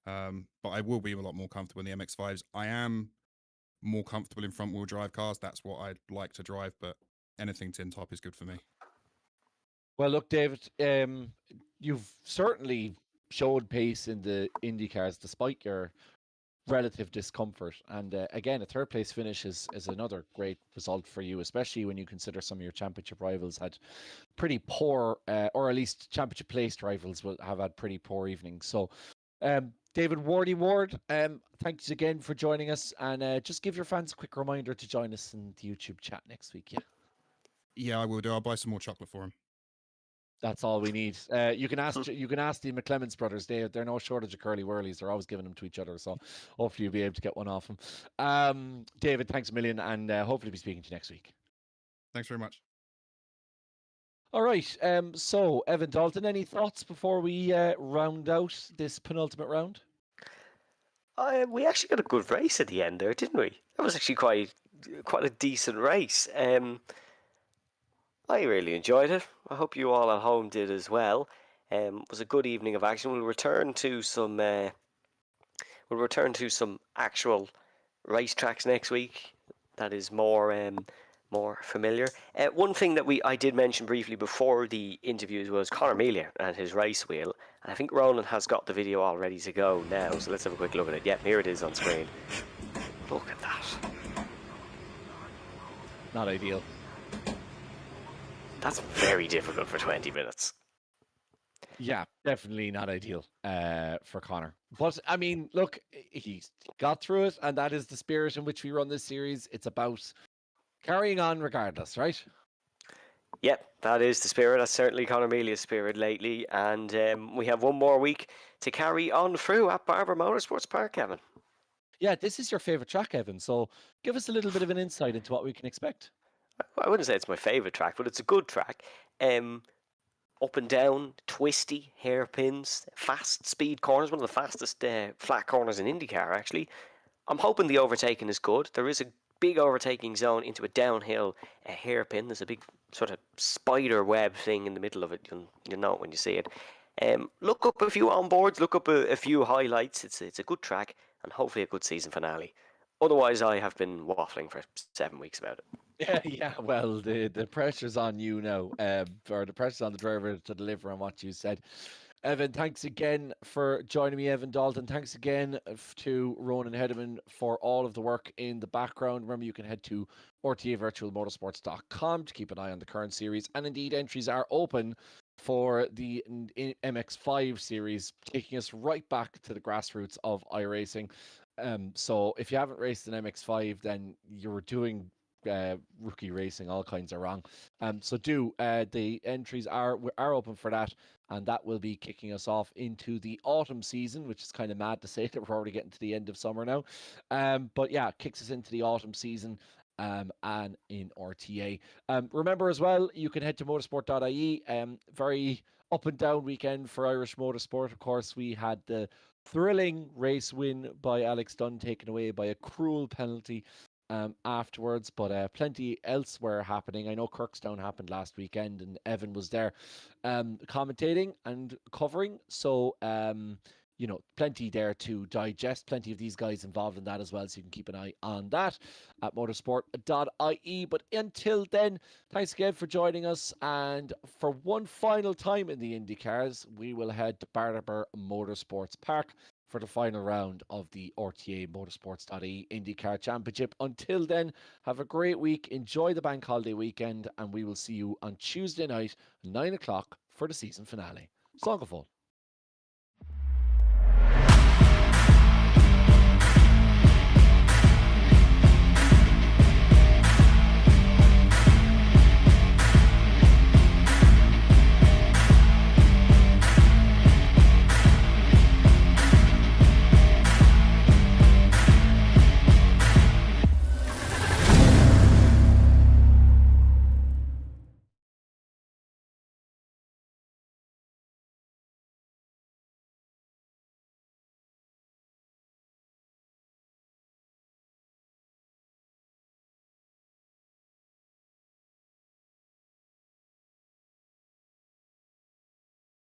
But I will be a lot more comfortable in the MX5s. I am more comfortable in front wheel drive cars. That's what I'd like to drive, but anything tin top is good for me. Well, look, David, you've certainly showed pace in the IndyCars despite your relative discomfort. And again, a third place finish is another great result for you, especially when you consider some of your championship rivals had pretty poor, or at least championship placed rivals will have had pretty poor evenings. So, David Ward, thanks again for joining us. And just give your fans a quick reminder to join us in the YouTube chat next week. Yeah. Yeah, I will do. I'll buy some more chocolate for him. That's all we need. You can ask the McClemens brothers. They're no shortage of curly whirlies. They're always giving them to each other. So hopefully you'll be able to get one off them. David, thanks a million, and hopefully be speaking to you next week. Thanks very much. All right. So Evan Dalton, any thoughts before we round out this penultimate round? We actually got a good race at the end there, didn't we? That was actually quite a decent race. I really enjoyed it. I hope you all at home did as well. It was a good evening of action. We'll return to some actual racetracks next week. That is more familiar. One thing that I did mention briefly before the interviews was Conor Melia and his race wheel. And I think Ronan has got the video all ready to go now. So let's have a quick look at it. Yep, here it is on screen. Look at that. Not ideal. That's very difficult for 20 minutes. Yeah, definitely not ideal for Conor. But I mean, look, he got through it, and that is the spirit in which we run this series. It's about carrying on regardless, right? Yep, that is the spirit. That's certainly Conor Melia's spirit lately. And we have one more week to carry on through at Barber Motorsports Park, Kevin. Yeah, this is your favourite track, Evan. So give us a little bit of an insight into what we can expect. I wouldn't say it's my favourite track, but it's a good track. Up and down, twisty, hairpins, fast speed corners, one of the fastest flat corners in IndyCar, actually. I'm hoping the overtaking is good. There is a big overtaking zone into a downhill hairpin. There's a big sort of spider web thing in the middle of it. You'll know it when you see it. Look up a few onboards, look up a few highlights. It's a good track and hopefully a good season finale. Otherwise, I have been waffling for 7 weeks about it. Yeah. Well, the pressure's on you now, or the pressure's on the driver to deliver on what you said. Evan, thanks again for joining me, Evan Dalton. Thanks again to Ronan Hederman for all of the work in the background. Remember, you can head to rtavirtualmotorsports.com to keep an eye on the current series. And indeed, entries are open for the MX5 series, taking us right back to the grassroots of iRacing. So if you haven't raced an MX5, then you're doing rookie racing, all kinds are wrong. So the entries are open for that, and that will be kicking us off into the autumn season, which is kind of mad to say that we're already getting to the end of summer now. But yeah, kicks us into the autumn season. And in RTA. Remember as well, you can head to motorsport.ie. Very up and down weekend for Irish motorsport. Of course, we had the thrilling race win by Alex Dunn taken away by a cruel penalty afterwards, but plenty elsewhere happening. I know Kirkstown happened last weekend, and Evan was there commentating and covering. So plenty there to digest, plenty of these guys involved in that as well, so you can keep an eye on that at motorsport.ie. But until then, thanks again for joining us, and for one final time in the IndyCars, we will head to Barber Motorsports Park for the final round of the RTA Motorsports.ie IndyCar Championship. Until then, have a great week, enjoy the bank holiday weekend, and we will see you on Tuesday night, 9 o'clock, for the season finale. Slán go fóill.